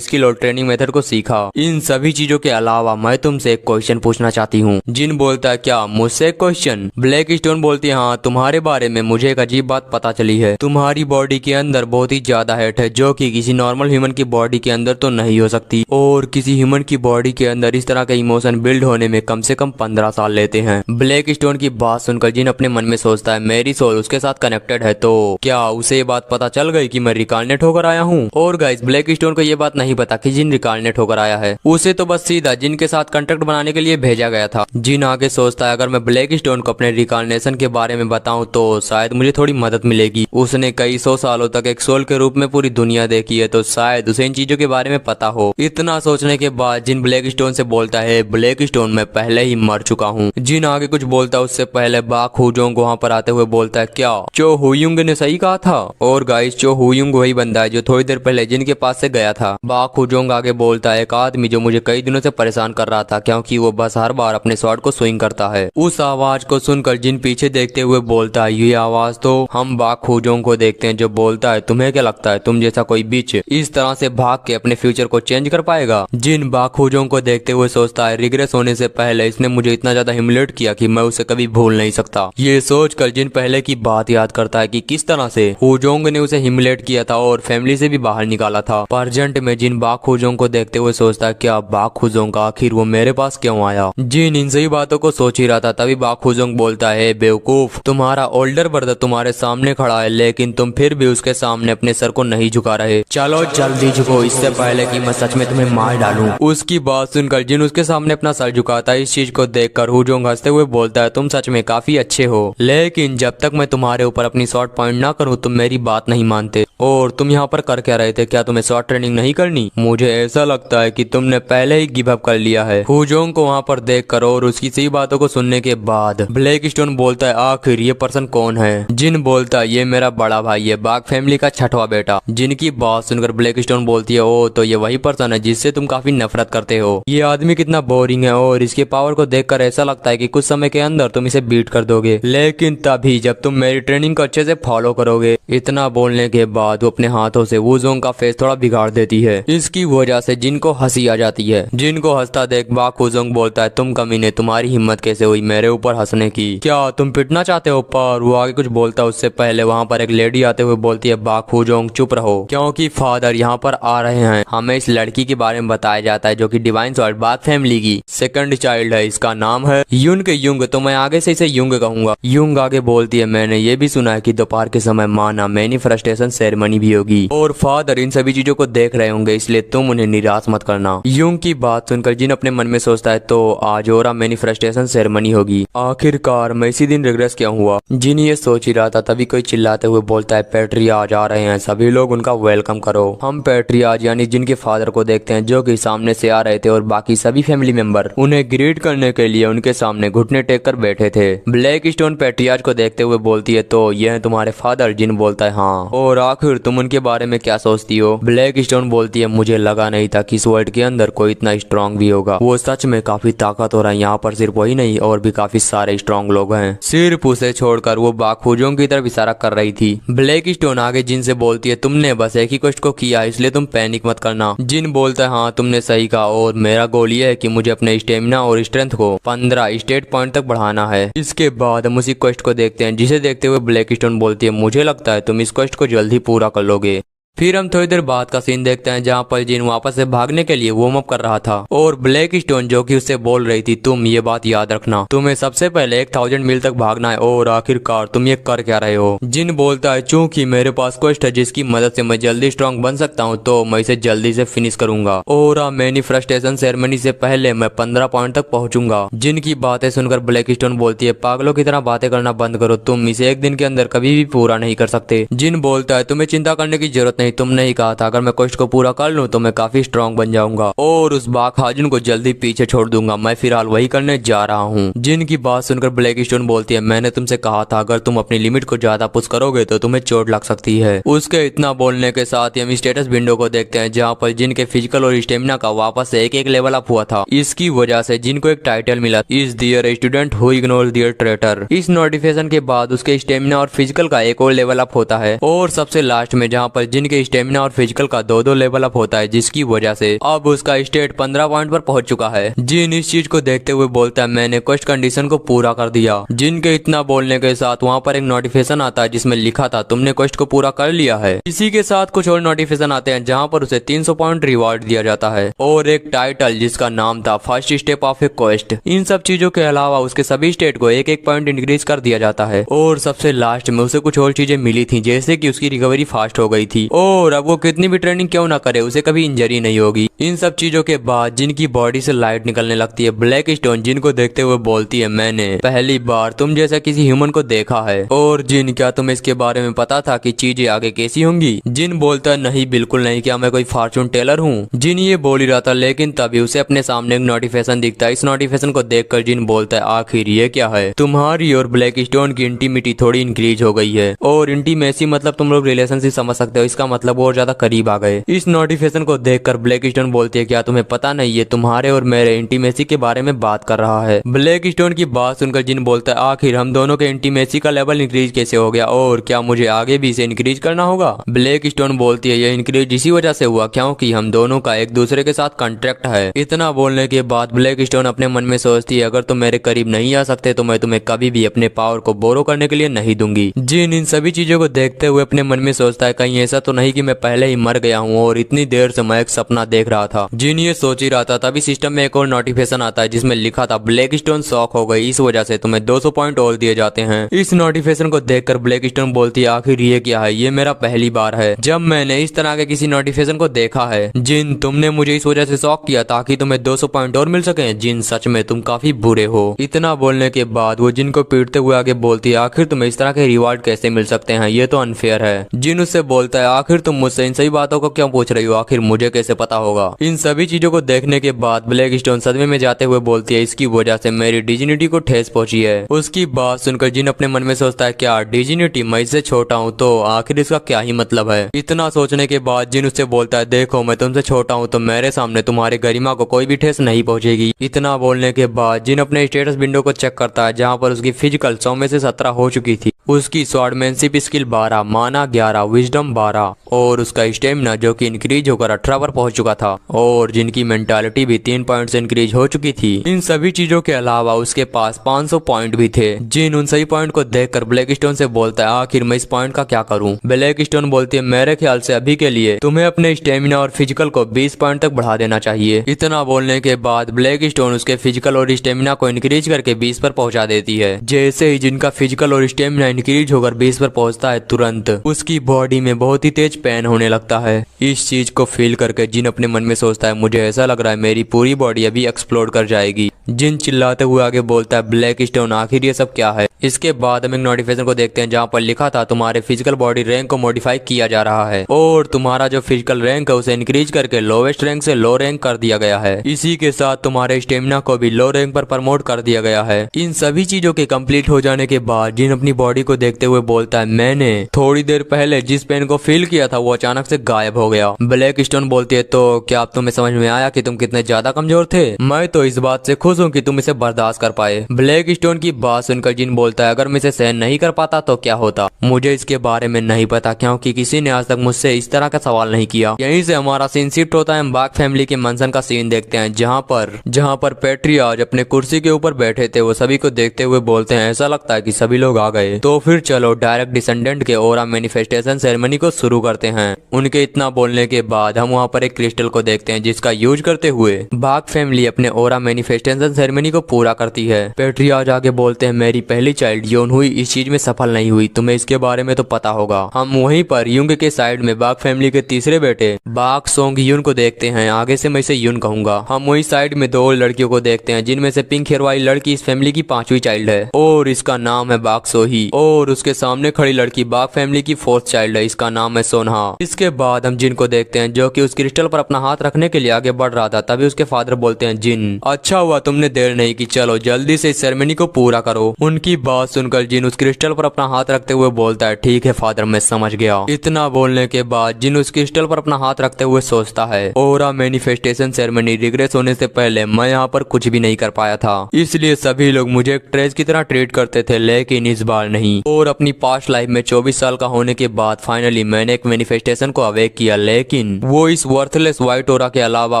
स्किल और ट्रेनिंग मेथड को सीखा। इन सभी चीजों के अलावा मैं तुमसे एक क्वेश्चन पूछना चाहती हूँ। जिन बोलता है क्या मुझसे क्वेश्चन? ब्लैक स्टोन बोलती है हाँ तुम्हारे बारे में मुझे एक अजीब बात पता चली है। तुम्हारी बॉडी के अंदर बहुत ही ज्यादा हेट है जो कि किसी नॉर्मल ह्यूमन की बॉडी के अंदर तो नहीं हो सकती, और किसी ह्यूमन की बॉडी के अंदर इस तरह के इमोशन बिल्ड होने में कम से कम 15 साल लेते हैं। ब्लैक स्टोन की बात सुनकर जिन अपने मन में सोचता है मेरी सोल उसके साथ कनेक्टेड है, तो क्या उसे ये बात पता चल गई कि मैं रिकार्नेट होकर आया हूँ? और गाइस ब्लैक स्टोन को ये बात नहीं पता कि जिन रिकार्नेट होकर आया है, उसे तो बस सीधा जिन के साथ कॉन्ट्रैक्ट बनाने के लिए भेजा गया था। जिन आगे सोचता है अगर मैं ब्लैक स्टोन को अपने रिकार्नेशन के बारे में बताऊं तो शायद मुझे थोड़ी मदद मिलेगी। उसने कई 100 सालों तक एक सोल के रूप में पूरी दुनिया देखी है, तो शायद उसे इन चीजों के बारे में पता हो। इतना सोचने के बाद जिन ब्लैक स्टोन से बोलता है ब्लैक स्टोन मैं पहले ही मर चुका हूँ। जिन आगे कुछ बोलता है उससे पहले बाक हुजोंग वहाँ पर आते हुए बोलता है क्या चो हुयुंग ने सही कहा था? और गाइस चो हुयुंग वही बंदा है जो थोड़ी देर पहले जिन के पास से गया था। बाक हुजोंग आगे बोलता है एक आदमी जो मुझे कई दिनों से परेशान कर रहा था क्योंकि वो बस हर बार अपने स्वॉर्ड को स्विंग करता है। उस आवाज को सुनकर जिन पीछे देखते हुए बोलता है ये आवाज तो हम बाक हुजोंग को देखते हैं जो बोलता है तुम्हें क्या लगता है तुम जैसा कोई बीच इस तरह से भाग के अपने फ्यूचर को चेंज कर पाएगा? जिन बाक हुजोंग को देखते हुए सोचता है रिग्रेस होने से पहले इसने मुझे इतना ज्यादा ह्यूमिलेट किया कि मैं उसे कभी भूल नहीं सकता। ये सोचकर जिन पहले की बात याद करता है कि किस तरह से हुजोंग ने उसे ह्यूमिलेट किया था और फैमिली से भी बाहर निकाला था। प्रेजेंट में जिन बाक हुजोंग को देखते हुए सोचता है क्या बाक हुजोंग आखिर वो मेरे पास क्यों आया? जिन इन सही बातों को सोच ही रहा था तभी बाक हुजोंग बोलता है बेवकूफ तुम्हारा ओल्डर ब्रदर तुम्हारे सामने खड़ा है लेकिन तुम फिर भी उसके सामने अपने सर को नहीं झुका रहे। चलो जल्दी झुको इससे पहले कि मैं सच में तुम्हें मार डालूं। उसकी बात सुनकर जिन उसके सामने अपना सर झुकाता है। इस चीज को देखकर हुजोंग हंसते हुए बोलता है तुम सच में काफी अच्छे हो, लेकिन जब तक मैं तुम्हारे ऊपर अपनी शॉर्ट पॉइंट ना करूं तुम मेरी बात नहीं मानते। और तुम यहाँ पर कर क्या रहे थे? क्या तुम्हें शॉर्ट ट्रेनिंग नहीं करनी? मुझे ऐसा लगता है कि तुमने पहले ही गिव अप कर लिया है। हुजोंग को वहाँ पर देखकर और उसकी सही बातों को सुनने के बाद ब्लैक स्टोन बोलता है आखिर ये पर्सन कौन है? जिन बोलता है ये मेरा बड़ा भाई है, बाग फैमिली का छठवां बेटा। जिनकी बात सुनकर ब्लैक स्टोन बोलती है ओ तो ये वही पर्सन है जिससे तुम काफी नफरत करते हो। ये आदमी कितना बोरिंग है और इसके पावर को देखकर ऐसा लगता है कि कुछ समय के अंदर तुम इसे बीट कर दोगे, लेकिन तभी जब तुम मेरी ट्रेनिंग को अच्छे से फॉलो करोगे। इतना बोलने के बाद वो अपने हाथों से हुजोंग का फेस थोड़ा बिगाड़ देती है। इसकी वजह से जिनको हंसी आ जाती है। जिनको हंसता देख बाक हुजोंग बोलता है तुम कमीने तुम्हारी हिम्मत कैसे हुई मेरे ऊपर हंसने की? क्या तुम पिटना चाहते हो? पर वो आगे कुछ बोलता है उससे पहले वहाँ पर एक लेडी आते हुए बोलती है बाक हुजोंग चुप रहो क्योंकि फादर यहाँ पर आ रहे हैं। हमें इस लड़की के बारे में बताया जाता है जो कि डिवाइन स्वॉर्ड बाग फैमिली की सेकंड चाइल्ड है। इसका नाम है युंग, तो मैं आगे से इसे युंग कहूंगा। युंग आगे बोलती है मैंने ये भी सुना है कि दोपहर के समय माना मैनिफेस्टेशन सेरेमनी भी होगी और फादर इन सभी चीजों को देख रहे होंगे, इसलिए तुम उन्हें निराश मत करना। युंग की बात सुनकर जिन अपने मन में सोचता है तो आज और मैनिफेस्टेशन सेरेमनी होगी। आखिरकार मैं इसी दिन रिग्रेस क्यों हुआ? जिन ये सोच ही रहा था तभी कोई चिल्लाते हुए बोलता है पैट्रियार्च आ रहे हैं, सभी लोग उनका वेलकम करो। हम पैट्रियार्च यानी जिनके फादर को देखते हैं जो कि सामने से आ रहे थे और बाकी सभी फैमिली मेंबर उन्हें ग्रीट करने के लिए उनके सामने घुटने टेक कर बैठे थे। ब्लैक स्टोन पैट्रियार्च को देखते हुए बोलती है तो यह है तुम्हारे फादर? जिन बोलता है हाँ। और आखिर तुम उनके बारे में क्या सोचती हो? ब्लैक स्टोन बोलती है मुझे लगा नहीं था कि इस वर्ल्ड के अंदर कोई इतना स्ट्रॉन्ग भी होगा। वो सच में काफी ताकतवर है, यहाँ पर सिर्फ वही नहीं और भी काफी सारे स्ट्रॉन्ग लोग हैं। सिर्फ उसे छोड़कर वो बाक हुजोंग की तरफ इशारा कर रही थी। ब्लैक स्टोन आगे जिन से बोलती है तुमने बस एक ही क्वेस्ट को किया इसलिए तुम पैनिक मत करना। जिन बोलता है हाँ तुमने सही कहा और मेरा गोल ये है कि मुझे अपने स्टेमिना और स्ट्रेंथ को 15 स्टेट पॉइंट तक बढ़ाना है। इसके बाद हम उसी क्वेस्ट को देखते हैं जिसे देखते हुए ब्लैक स्टोन बोलती है मुझे लगता है तुम इस क्वेस्ट को जल्द ही पूरा कर लोगे। फिर हम थोड़ी देर बाद का सीन देखते हैं जहाँ पर जिन वापस से भागने के लिए वार्म अप कर रहा था और ब्लैक स्टोन जो कि उससे बोल रही थी तुम ये बात याद रखना, तुम्हें सबसे पहले 1000 मील तक भागना है और आखिरकार तुम ये कर क्या रहे हो। जिन बोलता है चूंकि मेरे पास क्वेस्ट है जिसकी मदद से मैं जल्दी स्ट्रांग बन सकता हूँ तो मैं इसे जल्दी से फिनिश करूंगा और मैनिफेस्टेशन सेरेमनी से पहले मैं 15 पॉइंट तक पहुंचूंगा। जिनकी बातें सुनकर ब्लैक स्टोन बोलती है पागलों की तरह बातें करना बंद करो, तुम इसे एक दिन के अंदर कभी भी पूरा नहीं कर सकते। जिन बोलता है तुम्हें चिंता करने की जरूरत नहीं, तुमने ही कहा था अगर मैं क्वेस्ट को पूरा कर लूं तो मैं काफी स्ट्रांग बन जाऊंगा और उस बाखाजुन को जल्दी पीछे छोड़ दूंगा, मैं फिलहाल वही करने जा रहा हूँ। जिनकी बात सुनकर ब्लैक स्टोन बोलती है मैंने तुमसे कहा था अगर तुम अपनी लिमिट को ज्यादा पुश करोगे तो तुम्हें चोट लग सकती है। उसके इतना बोलने के साथ ही हम स्टेटस विंडो को देखते हैं जहाँ पर जिन के फिजिकल और स्टेमिना का वापस से एक लेवल अप हुआ था। इसकी वजह से जिन को एक टाइटल मिला is their student who ignore their traitor. इस नोटिफिकेशन के बाद उसके स्टेमिना और फिजिकल का एक और लेवल अप होता है और सबसे लास्ट में जहाँ पर जिन के स्टेमिना और फिजिकल का दो लेवल अप होता है जिसकी वजह से अब उसका स्टेट 15 पॉइंट पर पहुंच चुका है। जिन इस चीज को देखते हुए बोलता है मैंने क्वेस्ट कंडीशन को पूरा कर दिया। जिन के इतना बोलने के साथ वहाँ पर एक नोटिफिकेशन आता है जिसमें लिखा था तुमने क्वेस्ट को पूरा कर लिया है। इसी के साथ कुछ और नोटिफिकेशन आते हैं जहाँ पर उसे 300 पॉइंट रिवॉर्ड दिया जाता है और एक टाइटल जिसका नाम था first step of a quest. इन सब चीजों के अलावा उसके सभी स्टेट को एक पॉइंट इंक्रीज कर दिया जाता है और सबसे लास्ट में उसे कुछ और चीजें मिली थी जैसे कि उसकी रिकवरी फास्ट हो गई थी और अब वो कितनी भी ट्रेनिंग क्यों ना करे उसे कभी इंजरी नहीं होगी। इन सब चीजों के बाद जिनकी बॉडी से लाइट निकलने लगती है। ब्लैक स्टोन जिनको देखते हुए बोलती है मैंने पहली बार तुम जैसा किसी ह्यूमन को देखा है और जिन क्या तुम्हें इसके बारे में पता था कि चीजें आगे कैसी होंगी। जिन बोलता नहीं बिल्कुल नहीं, क्या मैं कोई फॉर्चून टेलर हूँ। जिन ये बोल ही रहा था लेकिन तभी उसे अपने सामने एक नोटिफिकेशन दिखता है। इस नोटिफिकेशन को देखकर जिन बोलता है आखिर ये क्या है, तुम्हारी और ब्लैक स्टोन की इंटीमिटी थोड़ी इंक्रीज हो गई है और इंटीमेसी मतलब तुम लोग रिलेशनशिप समझ सकते हो, इसका मतलब और ज्यादा करीब आ गए। इस नोटिफिकेशन को देखकर ब्लैक स्टोन बोलती है क्या तुम्हें पता नहीं ये तुम्हारे और मेरे इंटीमेसी के बारे में बात कर रहा है। ब्लैक स्टोन की बात सुनकर जिन बोलता है आखिर हम दोनों के इंटीमेसी का लेवल इंक्रीज कैसे हो गया और क्या मुझे आगे भी इसे इंक्रीज करना होगा। ब्लैक स्टोन बोलती है ये इंक्रीज इसी वजह से हुआ क्योंकि हम दोनों का एक दूसरे के साथ कॉन्ट्रैक्ट है। इतना बोलने के बाद ब्लैक स्टोन अपने मन में सोचती है अगर तुम मेरे करीब नहीं आ सकते तो मैं तुम्हें कभी भी अपने पावर को बोरो करने के लिए नहीं दूंगी। जिन इन सभी चीजों को देखते हुए अपने मन में सोचता है कहीं ऐसा तो नहीं कि मैं पहले ही मर गया हूँ और इतनी देर से मैं एक सपना देख रहा था। जिन ये सोच ही रहा था तभी सिस्टम में एक और नोटिफिकेशन आता है जिसमें लिखा था ब्लैक स्टोन शॉक हो गई, इस वजह से तुम्हें 200 पॉइंट और दिए जाते हैं। इस नोटिफिकेशन को देखकर ब्लैक स्टोन बोलती है आखिर ये क्या है, ये मेरा पहली बार है जब मैंने इस तरह के किसी नोटिफिकेशन को देखा है। जिन तुमने मुझे इस वजह से शॉक किया ताकि तुम्हें 200 पॉइंट और मिल सके। जिन सच में तुम काफी बुरे हो। इतना बोलने के बाद वो जिन को पीटते हुए आगे बोलती है आखिर तुम्हें इस तरह के रिवार्ड कैसे मिल सकते हैं, ये तो अनफेयर है। जिन उससे बोलता है आखिर तुम मुझसे इन सभी बातों को क्यों पूछ रही हो, आखिर मुझे कैसे पता होगा। इन सभी चीजों को देखने के बाद ब्लैक स्टोन सदमे में जाते हुए बोलती है इसकी वजह से मेरी डिजिनिटी को ठेस पहुंची है। उसकी बात सुनकर जिन अपने मन में सोचता है क्या डिजिनिटी मैं इससे छोटा हूँ तो आखिर इसका क्या ही मतलब है। इतना सोचने के बाद जिन उससे बोलता है देखो मैं तुमसे छोटा हूँ तो मेरे सामने तुम्हारी गरिमा को कोई भी ठेस नहीं पहुंचेगी। इतना बोलने के बाद जिन अपने स्टेटस विंडो को चेक करता है जहाँ पर उसकी फिजिकल 100 में से 17 हो चुकी थी, उसकी स्वॉर्डमैनशिप स्किल 12, माना 11, विजडम 12 और उसका स्टेमिना जो कि इंक्रीज होकर 18 पर पहुंच चुका था और जिनकी मेंटालिटी भी 3 पॉइंट से इंक्रीज हो चुकी थी। इन सभी चीजों के अलावा उसके पास 500 पॉइंट भी थे। जिन उन सभी पॉइंट को देखकर ब्लैक स्टोन से बोलता है आखिर मैं इस पॉइंट का क्या करूं। ब्लैक स्टोन बोलती है मेरे ख्याल से अभी के लिए तुम्हें अपने स्टेमिना और फिजिकल को 20 पॉइंट तक बढ़ा देना चाहिए। इतना बोलने के बाद ब्लैक स्टोन उसके फिजिकल और स्टेमिना को इंक्रीज करके 20 पर पहुंचा देती है। जैसे ही जिनका फिजिकल और स्टेमिना इंक्रीज होकर 20 पर पहुंचता है तुरंत उसकी बॉडी में बहुत ही तेज पेन होने लगता है। इस चीज को फील करके जिन अपने मन में सोचता है मुझे ऐसा लग रहा है मेरी पूरी बॉडी अभी एक्सप्लोड कर जाएगी। जिन चिल्लाते हुए आगे बोलता है ब्लैक स्टोन आखिर ये सब क्या है। इसके बाद हम एक नोटिफिकेशन को देखते हैं जहाँ पर लिखा था तुम्हारे फिजिकल बॉडी रैंक को मॉडिफाई किया जा रहा है और तुम्हारा जो फिजिकल रैंक है उसे इंक्रीज करके लोवेस्ट रैंक से लो रैंक कर दिया गया है। इसी के साथ तुम्हारे स्टेमिना को भी लो रैंक पर प्रमोट कर दिया गया है। इन सभी चीजों के कंप्लीट हो जाने के बाद जिन अपनी बॉडी को देखते हुए बोलता है मैंने थोड़ी देर पहले जिस पेन को फील किया था वो अचानक से गायब हो गया। ब्लैक स्टोन बोलती है तो क्या अब तुम्हें समझ में आया कि तुम कितने ज्यादा कमजोर थे। मैं तो इस बात से खुश हूँ कि तुम इसे बर्दाश्त कर पाए। ब्लैक स्टोन की बात सुनकर जिन बोलता है अगर मैं इसे सहन नहीं कर पाता तो क्या होता। मुझे इसके बारे में नहीं पता क्योंकि किसी ने आज तक मुझसे इस तरह का सवाल नहीं किया। यहीं से हमारा सीन शिफ्ट होता है। हम बाग फैमिली के मंसन का सीन देखते हैं जहाँ पर पेट्री आज अपने कुर्सी के ऊपर बैठे थे। वो सभी को देखते हुए बोलते हैं ऐसा लगता है कि सभी लोग आ गए तो फिर चलो डायरेक्ट डिसेंडेंट के ओरा मैनिफेस्टेशन सेरेमनी को शुरू शुरू करते हैं। उनके इतना बोलने के बाद हम वहाँ पर एक क्रिस्टल को देखते हैं जिसका यूज करते हुए बाग फैमिली अपने ओरा मैनिफेस्टेशन सेरेमनी को पूरा करती है। पैट्रियार्च आगे बोलते हैं मेरी पहली चाइल्ड योन हुई इस चीज में सफल नहीं हुई, तुम्हें इसके बारे में तो पता होगा। हम वहीं पर युंग के साइड में बाग फैमिली के तीसरे बेटे बाग सोंग यून को देखते हैं, आगे से मैं इसे यून कहूंगा। हम वही साइड में दो लड़कियों को देखते हैं जिनमें से पिंक हेयर वाली लड़की इस फैमिली की 5वीं चाइल्ड है और इसका नाम है बाग सोही, और उसके सामने खड़ी लड़की बाग फैमिली की 4th चाइल्ड है, इसका नाम है सोनहा। इसके बाद हम जिन को देखते हैं जो कि उस क्रिस्टल पर अपना हाथ रखने के लिए आगे बढ़ रहा था, तभी उसके फादर बोलते हैं जिन अच्छा हुआ तुमने देर नहीं की, चलो जल्दी से इस सेरेमनी को पूरा करो। उनकी बात सुनकर जिन उस क्रिस्टल पर अपना हाथ रखते हुए बोलता है ठीक है फादर मैं समझ गया। इतना बोलने के बाद जिन उस क्रिस्टल पर अपना हाथ रखते हुए सोचता है ओरा मैनिफेस्टेशन सेरेमनी रिग्रेस होने से पहले मैं यहाँ पर कुछ भी नहीं कर पाया था, इसलिए सभी लोग मुझे एक ट्रेज की तरह ट्रीट करते थे, लेकिन इस बार नहीं। और अपनी पास्ट लाइफ में 24 साल का होने के बाद फाइनली मैंने एक मैनिफेस्टेशन को अवेक किया, लेकिन वो इस वर्थलेस व्हाइट ओरा के अलावा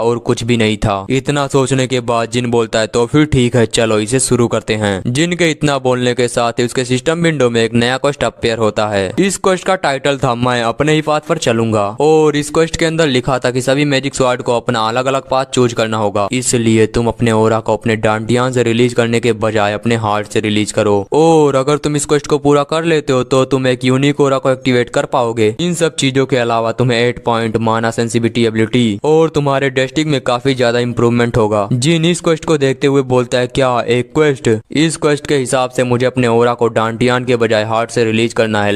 और कुछ भी नहीं था। इतना सोचने के बाद जिन बोलता है तो फिर ठीक है चलो इसे शुरू करते हैं। जिन के इतना बोलने के साथ ही उसके सिस्टम विंडो में एक नया क्वेस्ट अपेयर होता है। इस क्वेस्ट का टाइटल था मैं अपने ही पाथ पर चलूंगा, और इस क्वेस्ट के अंदर लिखा था कि सभी मैजिक स्वॉर्ड को अपना अलग अलग पाथ चूज करना होगा, इसलिए तुम अपने ओरा को अपने डांडियान से रिलीज करने के बजाय अपने हार्ट से रिलीज करो, और अगर तुम इस क्वेस्ट को पूरा कर लेते हो तो तुम एक यूनिक ओरा को एक्टिवेट कर पाओगे। इन सब चीजों के अलावा तुम्हें 8 पॉइंट माना सेंसिटिविटी एबिलिटी और तुम्हारे डेस्टिक में काफी ज्यादा इंप्रूवमेंट होगा। जिन इस क्वेस्ट को देखते हुए बोलता है क्या एक क्वेस्ट, इस क्वेस्ट के हिसाब से मुझे अपने ओरा को डांटियान के बजाय हार्ट से रिलीज करना है,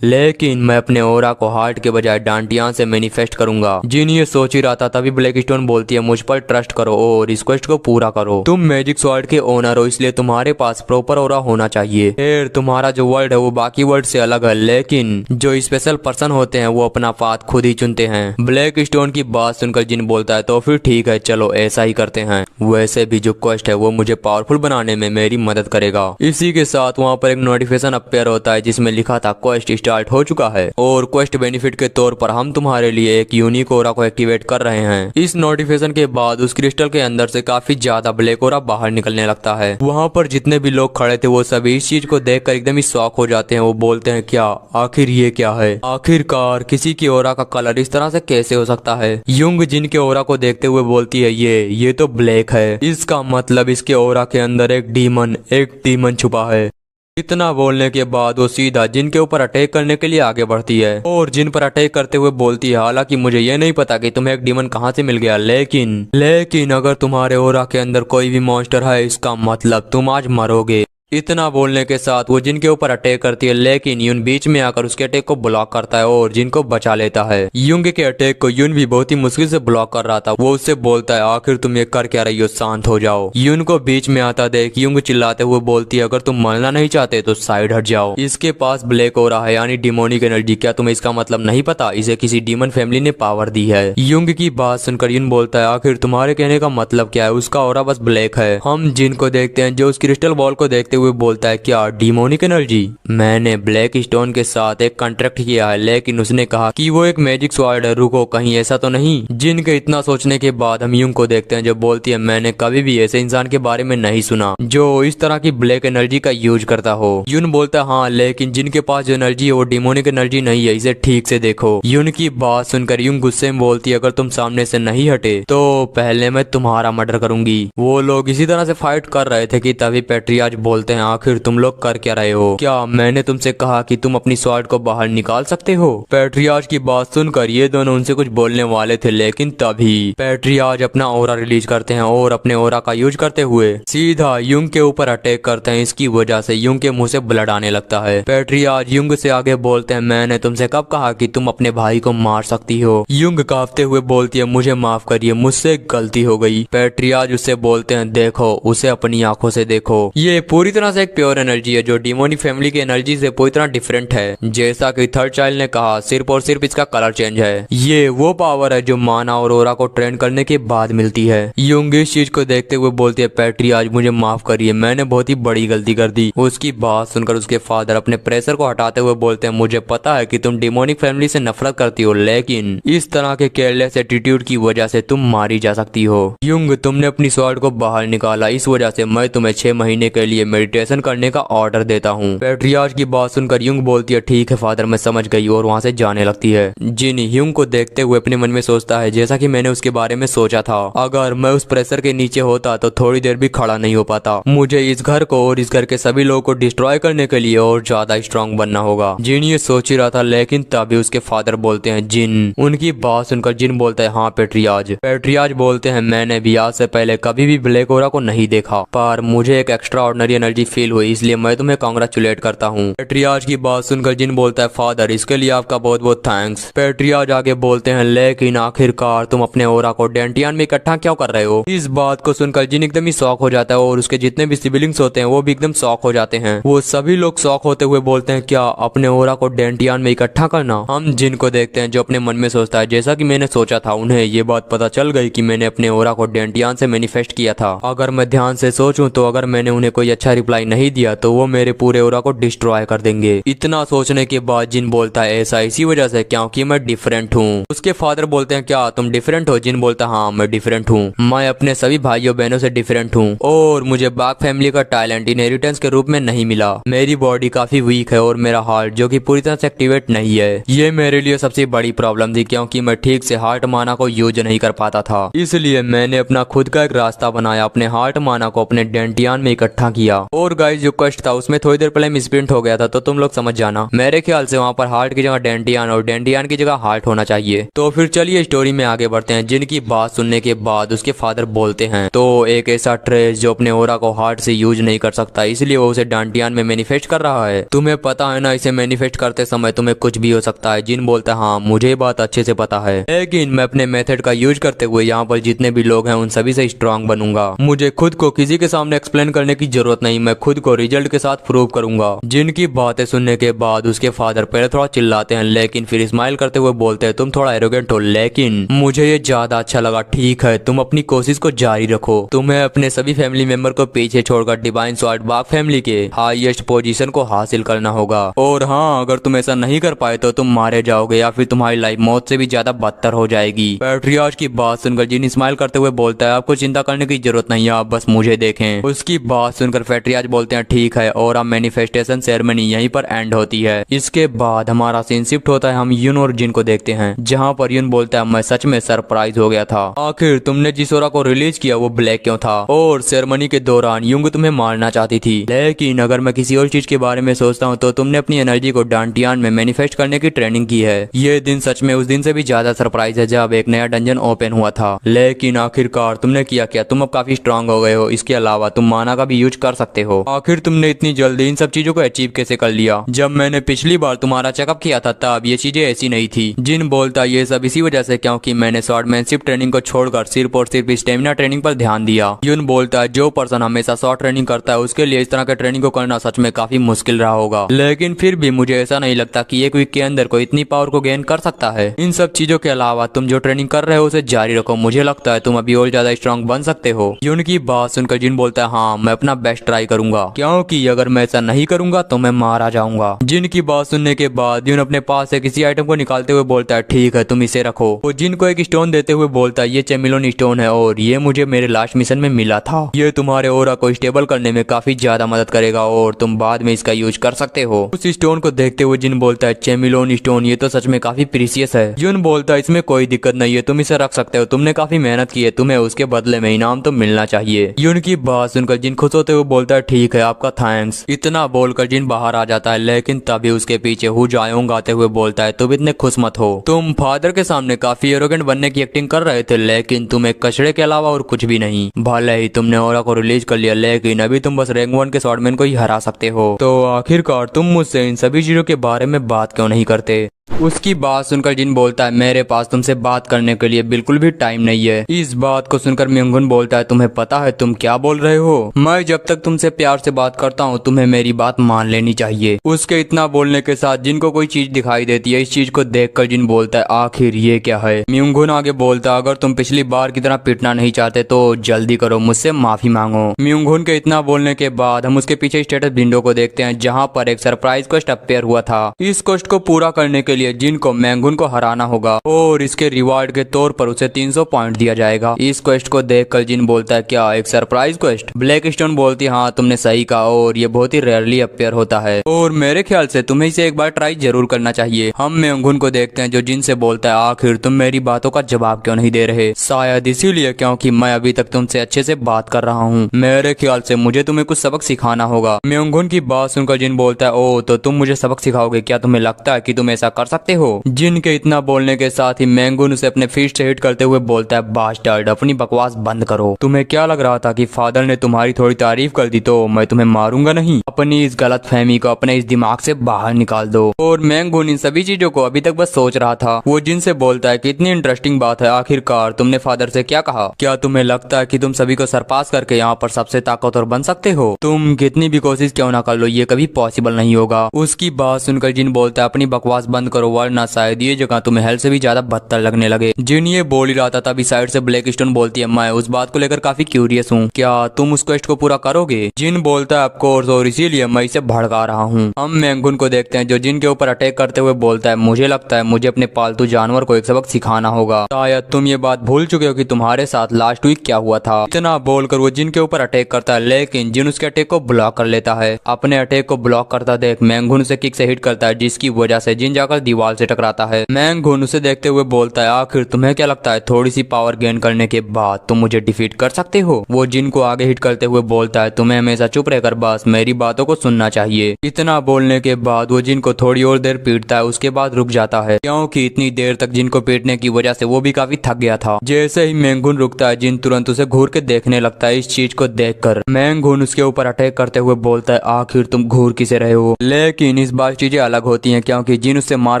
लेकिन मैं अपने ओरा को हार्ट के बजाय डांटियान से मैनिफेस्ट करूंगा। जिन ये सोच ही रहा था तभी ब्लैकस्टोन बोलती है मुझ पर ट्रस्ट करो और इस क्वेस्ट को पूरा करो। तुम मैजिक स्वॉर्ड के ओनर हो, इसलिए तुम्हारे पास प्रॉपर ओरा होना चाहिए। फिर तुम्हारा जो वर्ल्ड है वो बाकी वर्ल्ड से अलग है, लेकिन जो स्पेशल पर्सन होते हैं वो अपना पाथ खुद ही चुनते हैं। ब्लैकस्टोन की बात सुनकर जिन बोलता है तो फिर ठीक है चलो ऐसा ही करते हैं, वैसे भी जो क्वेस्ट है वो मुझे पावरफुल बनाने में मेरी मदद करेगा। इसी के साथ वहाँ पर एक नोटिफिकेशन अपेयर होता है जिसमें लिखा था क्वेस्ट स्टार्ट हो चुका है, और क्वेस्ट बेनिफिट के तौर पर हम तुम्हारे लिए एक यूनिक ओरा को एक्टिवेट कर रहे हैं। इस नोटिफिकेशन के बाद उस क्रिस्टल के अंदर से काफी ज्यादा ब्लैक ओरा बाहर निकलने लगता है। वहाँ पर जितने भी लोग खड़े थे वो सभी इस चीज को देखकर एकदम ही शॉक हो जाते हैं। वो बोलते हैं क्या आखिर ये क्या है, आखिरकार किसी की ओरा का कलर इस तरह से कैसे हो सकता है। युंग जिन के ओरा को देखते हुए बोलती है ये तो ब्लैक है, इसका मतलब इसके ओरा के अंदर एक डीमन छुपा है। इतना बोलने के बाद वो सीधा जिन के ऊपर अटैक करने के लिए आगे बढ़ती है और जिन पर अटैक करते हुए बोलती है हालांकि मुझे ये नहीं पता कि तुम्हें एक डीमन कहाँ से मिल गया, लेकिन अगर तुम्हारे ओरा के अंदर कोई भी मॉन्स्टर है इसका मतलब तुम आज मरोगे। इतना बोलने के साथ वो जिन के ऊपर अटैक करती है, लेकिन यून बीच में आकर उसके अटैक को ब्लॉक करता है और जिन को बचा लेता है। युंग के अटैक को यून भी बहुत ही मुश्किल से ब्लॉक कर रहा था। वो उससे बोलता है आखिर तुम ये कर क्या रही हो, शांत हो जाओ। यून को बीच में आता देख युंग चिल्लाते हुए बोलती है अगर तुम मरना नहीं चाहते तो साइड हट जाओ। इसके पास ब्लैक ओरा है यानी डिमोनिक एनर्जी, क्या तुम्हें इसका मतलब नहीं पता, इसे किसी डीमन फैमिली ने पावर दी है। युंग की बात सुनकर यून बोलता है आखिर तुम्हारे कहने का मतलब क्या है, उसका ओरा बस ब्लैक है। हम जिन को देखते हैं जो उस क्रिस्टल बॉल को देखते हुए बोलता है क्या डिमोनिक एनर्जी, मैंने ब्लैक स्टोन के साथ एक कॉन्ट्रैक्ट किया है, लेकिन उसने कहा कि वो एक मैजिक स्वॉर्ड है, रुको कहीं ऐसा तो नहीं। जिन के इतना सोचने के बाद हम युंग को देखते हैं जो बोलती है मैंने कभी भी ऐसे इंसान के बारे में नहीं सुना जो इस तरह की ब्लैक एनर्जी का यूज करता हो। युन बोलता है हाँ, लेकिन जिनके पास जो एनर्जी है वो डिमोनिक एनर्जी नहीं है, इसे ठीक से देखो। युन की बात सुनकर युंग गुस्से में बोलती है अगर तुम सामने से नहीं हटे तो पहले मैं तुम्हारा मर्डर करूंगी। वो लोग इसी तरह से फाइट कर रहे थे कि तभी पैट्रियार्च बोलते हैं आखिर तुम लोग कर क्या रहे हो, क्या मैंने तुमसे कहा कि तुम अपनी स्वॉर्ड को बाहर निकाल सकते हो। पैट्रियार्च की बात सुनकर ये दोनों उनसे कुछ बोलने वाले थे, लेकिन तभी पैट्रियार्च अपना ओरा रिलीज करते हैं और अपने ओरा का यूज करते हुए सीधा युंग के ऊपर अटैक करते हैं। इसकी वजह से युंग के मुंह से ब्लड आने लगता है। पैट्रियार्च युंग से आगे बोलते हैं मैंने तुमसे कब कहा कि तुम अपने भाई को मार सकती हो। युंग कांपते हुए बोलती है मुझे माफ करिए, मुझसे गलती हो गई। पैट्रियार्च उससे बोलते हैं देखो उसे अपनी आंखों से देखो, ये पूरी तरह से एक प्योर एनर्जी है जो डिमोनिक फैमिली की एनर्जी से पूरी तरह डिफरेंट है। जैसा कि थर्ड चाइल्ड ने कहा सिर्फ और सिर्फ इसका कलर चेंज है। ये वो पावर है जो माना और ओरा को ट्रेन करने के बाद मिलती है। युंग इस चीज को देखते हुए बोलती है पैट्रियार्च मुझे माफ करिए, मैंने बहुत ही बड़ी गलती कर दी। उसकी बात सुनकर उसके फादर अपने प्रेशर को हटाते हुए बोलते हैं मुझे पता है कि तुम डिमोनिक फैमिली से नफरत करती हो, लेकिन इस तरह के केयरलेस एटीट्यूड की वजह से तुम मारी जा सकती हो। युंग तुमने अपनी स्वॉर्ड को बाहर निकाला, इस वजह से मैं तुम्हें 6 महीने के लिए मेडिटेशन करने का ऑर्डर देता हूँ। पेट्रियार्च की बात सुनकर यूंग बोलती है ठीक है फादर मैं समझ गई, और वहाँ से जाने लगती है। जिन यूंग को देखते हुए अपने मन में सोचता है जैसा कि मैंने उसके बारे में सोचा था, अगर मैं उस प्रेशर के नीचे होता तो थोड़ी देर भी खड़ा नहीं हो पाता। मुझे इस घर को और इस घर के सभी लोगों को डिस्ट्रॉय करने के लिए और ज्यादा स्ट्रांग बनना होगा। जिन ये सोच ही रहा था, लेकिन तभी उसके फादर बोलते हैं जिन। उनकी बात सुनकर जिन बोलता है हाँ पेट्रियार्च। पेट्रियार्च बोलते हैं मैंने भी आज से पहले कभी भी ब्लैक ओरा को नहीं देखा, पर मुझे एक एक्स्ट्रा ऑर्डिनरी एनर्जी फील हुई, इसलिए मैं तुम्हें कांग्रेचुलेट करता हूँ। पेट्रियार्च की बात सुनकर जिन बोलता है फादर इसके लिए आपका बहुत बहुत थैंक्स। पेट्रियार्च आगे बोलते हैं लेकिन आखिरकार तुम अपने ओरा को डेंटियान में इकट्ठा क्यों कर रहे हो? इस बात को सुनकर जिन एकदम ही शॉक हो जाता है और उसके जितने भी सिबलिंग्स होते हैं वो भी एकदम शॉक हो जाते हैं। वो सभी लोग शॉक होते हुए बोलते हैं क्या अपने ओरा को डेंटियान में इकट्ठा करना? हम जिन को देखते हैं जो अपने मन में सोचता है जैसा कि मैंने सोचा था, उन्हें ये बात पता चल गई कि मैंने अपने ओरा को डेंटियान से मैनिफेस्ट किया था। अगर मैं ध्यान से सोचूं तो अगर मैंने उन्हें कोई अच्छा रिप्लाई नहीं दिया तो वो मेरे पूरे ओरा को डिस्ट्रॉय कर देंगे। इतना सोचने के बाद जिन बोलता है ऐसा इसी वजह से क्योंकि मैं डिफरेंट हूँ। उसके फादर बोलते हैं क्या तुम डिफरेंट हो? जिन बोलता हाँ मैं डिफरेंट हूँ, मैं अपने सभी भाइयों बहनों से डिफरेंट हूँ और मुझे बाग फैमिली का टैलेंट इनहेरिटेंस के रूप में नहीं मिला। मेरी बॉडी काफी वीक है और मेरा हार्ट जो कि पूरी तरह से एक्टिवेट नहीं है। ये मेरे लिए सबसे बड़ी प्रॉब्लम थी क्योंकि मैं ठीक से हार्ट माना को यूज नहीं कर पाता था। इसलिए मैंने अपना खुद का एक रास्ता बनाया, अपने हार्ट माना को अपने डेंटियान में इकट्ठा किया। और गाइस जो कष्ट था उसमें थोड़ी देर पहले मिसप्रिंट हो गया था तो तुम लोग समझ जाना। मेरे ख्याल से वहाँ पर हार्ट की जगह डेंटियान और डेंटियान की जगह हार्ट होना चाहिए। तो फिर चलिए स्टोरी में आगे बढ़ते हैं। जिनकी बात सुनने के बाद उसके फादर बोलते हैं तो एक ऐसा ट्रेस जो अपने ओरा को हार्ट से यूज नहीं कर सकता, इसलिए वो उसे डेंटियान में मैनिफेस्ट कर रहा है। तुम्हें पता है ना इसे मैनिफेस्ट करते समय तुम्हें कुछ भी हो सकता है। जिन बोलता है हाँ मुझे ये बात अच्छे से पता है, लेकिन मैं अपने मेथड का यूज करते हुए यहाँ पर जितने भी लोग हैं उन सभी से स्ट्रांग बनूंगा। मुझे खुद को किसी के सामने एक्सप्लेन करने की जरूरत नहीं, मैं खुद को रिजल्ट के साथ प्रूव करूंगा। जिनकी बातें सुनने के बाद उसके फादर पहले थोड़ा चिल्लाते हैं लेकिन फिर स्माइल करते हुए बोलते हैं तुम थोड़ा एरोगेंट हो, लेकिन मुझे ये ज्यादा अच्छा लगा। ठीक है तुम अपनी कोशिश को जारी रखो। तुम्हें अपने सभी फैमिली मेंबर को पीछे छोड़कर डिवाइन स्वॉर्ड बाग फैमिली के हाईएस्ट पोजीशन को हासिल करना होगा। और हाँ अगर तुम ऐसा नहीं कर पाए तो तुम मारे जाओगे या फिर तुम्हारी लाइफ मौत से भी ज्यादा बदतर हो जाएगी। पेट्रियार्च की बात सुनकर जिन स्माइल करते हुए बोलता है आपको चिंता करने की जरूरत नहीं है, आप बस मुझे देखें। उसकी बात सुनकर पेट्रियार्च बोलते हैं ठीक है, और अब मैनिफेस्टेशन सेरेमनी यहीं पर एंड होती है। इसके बाद हमारा सीन शिफ्ट होता है, हम यून और जिन को देखते हैं जहाँ पर यून बोलता है मैं सच में सरप्राइज हो गया था। आखिर तुमने जिस ओरा को रिलीज किया वो ब्लैक क्यों था? और सेरेमनी के दौरान यूंग तुम्हें मारना चाहती थी, लेकिन अगर मैं किसी और चीज के बारे में सोचता हूँ तो तुमने अपनी एनर्जी को डांटियान में मैनिफेस्ट करने की ट्रेनिंग की है। ये दिन सच में उस दिन से भी ज्यादा सरप्राइज है जब एक नया डंजन ओपन हुआ था। लेकिन आखिरकार तुमने किया क्या? तुम अब काफी स्ट्रांग हो गए हो। इसके अलावा तुम माना का भी यूज कर सकते हो। आखिर तुमने इतनी जल्दी इन सब चीजों को अचीव कैसे कर लिया? जब मैंने पिछली बार तुम्हारा चेकअप किया था तब ये चीजें ऐसी नहीं थी। जिन बोलता ये सब इसी वजह से क्योंकि मैंने स्वॉर्डमैनशिप ट्रेनिंग को छोड़कर सिर्फ और सिर्फ स्टेमिना ट्रेनिंग पर ध्यान दिया। यून बोलता है जो पर्सन हमेशा शॉर्ट ट्रेनिंग करता है उसके लिए इस तरह के ट्रेनिंग को करना सच में काफी मुश्किल रहा होगा, लेकिन फिर भी मुझे ऐसा नहीं लगता कि एक वीक के अंदर कोई इतनी पावर को गेन कर सकता है। इन सब चीजों के अलावा तुम जो ट्रेनिंग कर रहे हो उसे जारी रखो, मुझे लगता है तुम अभी और ज्यादा स्ट्रांग बन सकते हो। यून की बात सुनकर जिन बोलता है हाँ मैं अपना बेस्ट ट्राई करूंगा, क्योंकि अगर मैं ऐसा नहीं करूंगा तो मैं मारा जाऊंगा। जिन की बात सुनने के बाद यून अपने पास से किसी आइटम को निकालते हुए बोलता है ठीक है तुम इसे रखो। वो जिन को एक स्टोन देते हुए बोलता है ये चेमिलोन स्टोन है और ये मुझे मेरे लास्ट मिशन में मिला था। ये तुम्हारे ओरा को स्टेबल करने में काफी ज्यादा मदद करेगा और तुम बाद में इसका यूज कर सकते हो। उस स्टोन को देखते हुए जिन बोलता है चेमिलोन स्टोन ये तो सच में काफी प्रीसियस है। यून बोलता है इसमें कोई दिक्कत नहीं है, तुम इसे रख सकते हो, तुमने काफी मेहनत की है, तुम्हें उसके बदले में इनाम तो मिलना चाहिए। यून की बात सुनकर जिन खुश होते हुए बोलता है ठीक है आपका थैंक्स। इतना बोलकर जिन बाहर आ जाता है, लेकिन तभी उसके पीछे हु जायोंग आते हुए बोलता है तुम इतने खुश मत हो, तुम फादर के सामने काफी एरोगेंट बनने की एक्टिंग कर रहे थे लेकिन तुम एक कचड़े के अलावा और कुछ भी नहीं। भले ही तुमने ओरा को रिलीज कर लिया लेकिन अभी तुम बस रैंक 1 के स्वॉर्डमैन को ही हरा सकते हो। तो आखिरकार तुम मुझसे इन सभी चीजों के बारे में बात क्यों नहीं करते? उसकी बात सुनकर जिन बोलता है मेरे पास तुमसे बात करने के लिए बिल्कुल भी टाइम नहीं है। इस बात को सुनकर म्योंगुन बोलता है तुम्हें पता है तुम क्या बोल रहे हो? मैं जब तक तुमसे प्यार से बात करता हूँ तुम्हें मेरी बात मान लेनी चाहिए। उसके इतना बोलने के साथ जिनको कोई चीज दिखाई देती है, इस चीज को देखकर जिन बोलता है आखिर ये क्या है? म्योंगुन आगे बोलता है अगर तुम पिछली बार की तरह पिटना नहीं चाहते तो जल्दी करो, मुझसे माफी मांगो। म्योंगुन के इतना बोलने के बाद हम उसके पीछे स्टेटस विंडो को देखते हैं जहाँ पर एक सरप्राइज क्वेस्ट अपेयर हुआ था। इस क्वेस्ट को पूरा करने के जिसके लिए जिन को मैंगुन को हराना होगा और इसके रिवार्ड के तौर पर उसे 300 पॉइंट दिया जाएगा। इस क्वेस्ट को देखकर जिन बोलता है क्या एक सरप्राइज क्वेस्ट? ब्लैक स्टोन बोलती है हाँ तुमने सही कहा और ये बहुत ही रेयरली अपीयर होता है और मेरे ख्याल से तुम्हें इसे एक बार ट्राई जरूर करना चाहिए। हम मैंगुन को देखते हैं जो जिन से बोलता है आखिर तुम मेरी बातों का जवाब क्यों नहीं दे रहे? शायद इसीलिए क्योंकि मैं अभी तक तुमसे अच्छे से बात कर रहा हूँ। मेरे ख्याल से मुझे तुम्हें कुछ सबक सिखाना होगा। मैंगुन की बात सुनकर जिन बोलता है ओ तो तुम मुझे सबक सिखाओगे? क्या तुम्हें लगता है कि तुम ऐसा कर सकते हो? जिन के इतना बोलने के साथ ही मैंगुन उसे अपने फिस्ट से हिट करते हुए बोलता है बास्टर्ड अपनी बकवास बंद करो। तुम्हें क्या लग रहा था कि फादर ने तुम्हारी थोड़ी तारीफ कर दी तो मैं तुम्हें मारूंगा नहीं? अपनी इस गलत फहमी को अपने इस दिमाग से बाहर निकाल दो। और मैंगुन इन सभी चीजों को अभी तक बस सोच रहा था। वो जिन से बोलता है कितनी इंटरेस्टिंग बात है, आखिरकार तुमने फादर से क्या कहा? क्या तुम्हें लगता है कि तुम सभी को सरपास करके यहाँ पर सबसे ताकतवर बन सकते हो? तुम कितनी भी कोशिश क्यों ना कर लो ये कभी पॉसिबल नहीं होगा। उसकी बात सुनकर जिन बोलता है अपनी बकवास बंद करो वरना शायद ये जगह तुम्हें हेल से भी ज्यादा बदतर लगने लगे। जिन ये बोल ही रहा था तभी साइड से ब्लैक स्टोन बोलती है मैं उस बात को लेकर काफी क्यूरियस हूँ, क्या तुम उस क्वेस्ट को पूरा करोगे? जिन बोलता है ऑफकोर्स और इसीलिए मैं इसे भड़का रहा हूँ। हम मैंगुन को देखते हैं जो जिन के ऊपर अटैक करते हुए बोलता है मुझे लगता है मुझे अपने पालतू जानवर को एक सबक सिखाना होगा। शायद तुम ये बात भूल चुके हो कि तुम्हारे साथ लास्ट वीक क्या हुआ था। इतना बोलकर वो जिन के ऊपर अटैक करता है लेकिन जिन उसके अटैक को ब्लॉक कर लेता है। अपने अटैक को ब्लॉक करता देख मैंगुन उसे किक से हिट करता है जिसकी वजह से जिन जाकर दीवार से टकराता है। मैंगुन उसे देखते हुए बोलता है आखिर तुम्हें क्या लगता है थोड़ी सी पावर गेन करने के बाद तुम मुझे डिफीट कर सकते हो? वो जिन को आगे हिट करते हुए बोलता है तुम्हें हमेशा चुप रहकर बस मेरी बातों को सुनना चाहिए। इतना बोलने के बाद वो जिन को थोड़ी और देर पीटता है उसके बाद रुक जाता है क्योंकि इतनी देर तक जिन को पीटने की वजह से वो भी काफी थक गया था। जैसे ही मैंगुन रुकता है जिन तुरंत उसे घूर के देखने लगता है। इस चीज को देखकर मैंगुन उसके ऊपर अटैक करते हुए बोलता है आखिर तुम घूर किसे रहे हो? लेकिन इस बार चीजें अलग होती हैं क्योंकि जिन उससे मार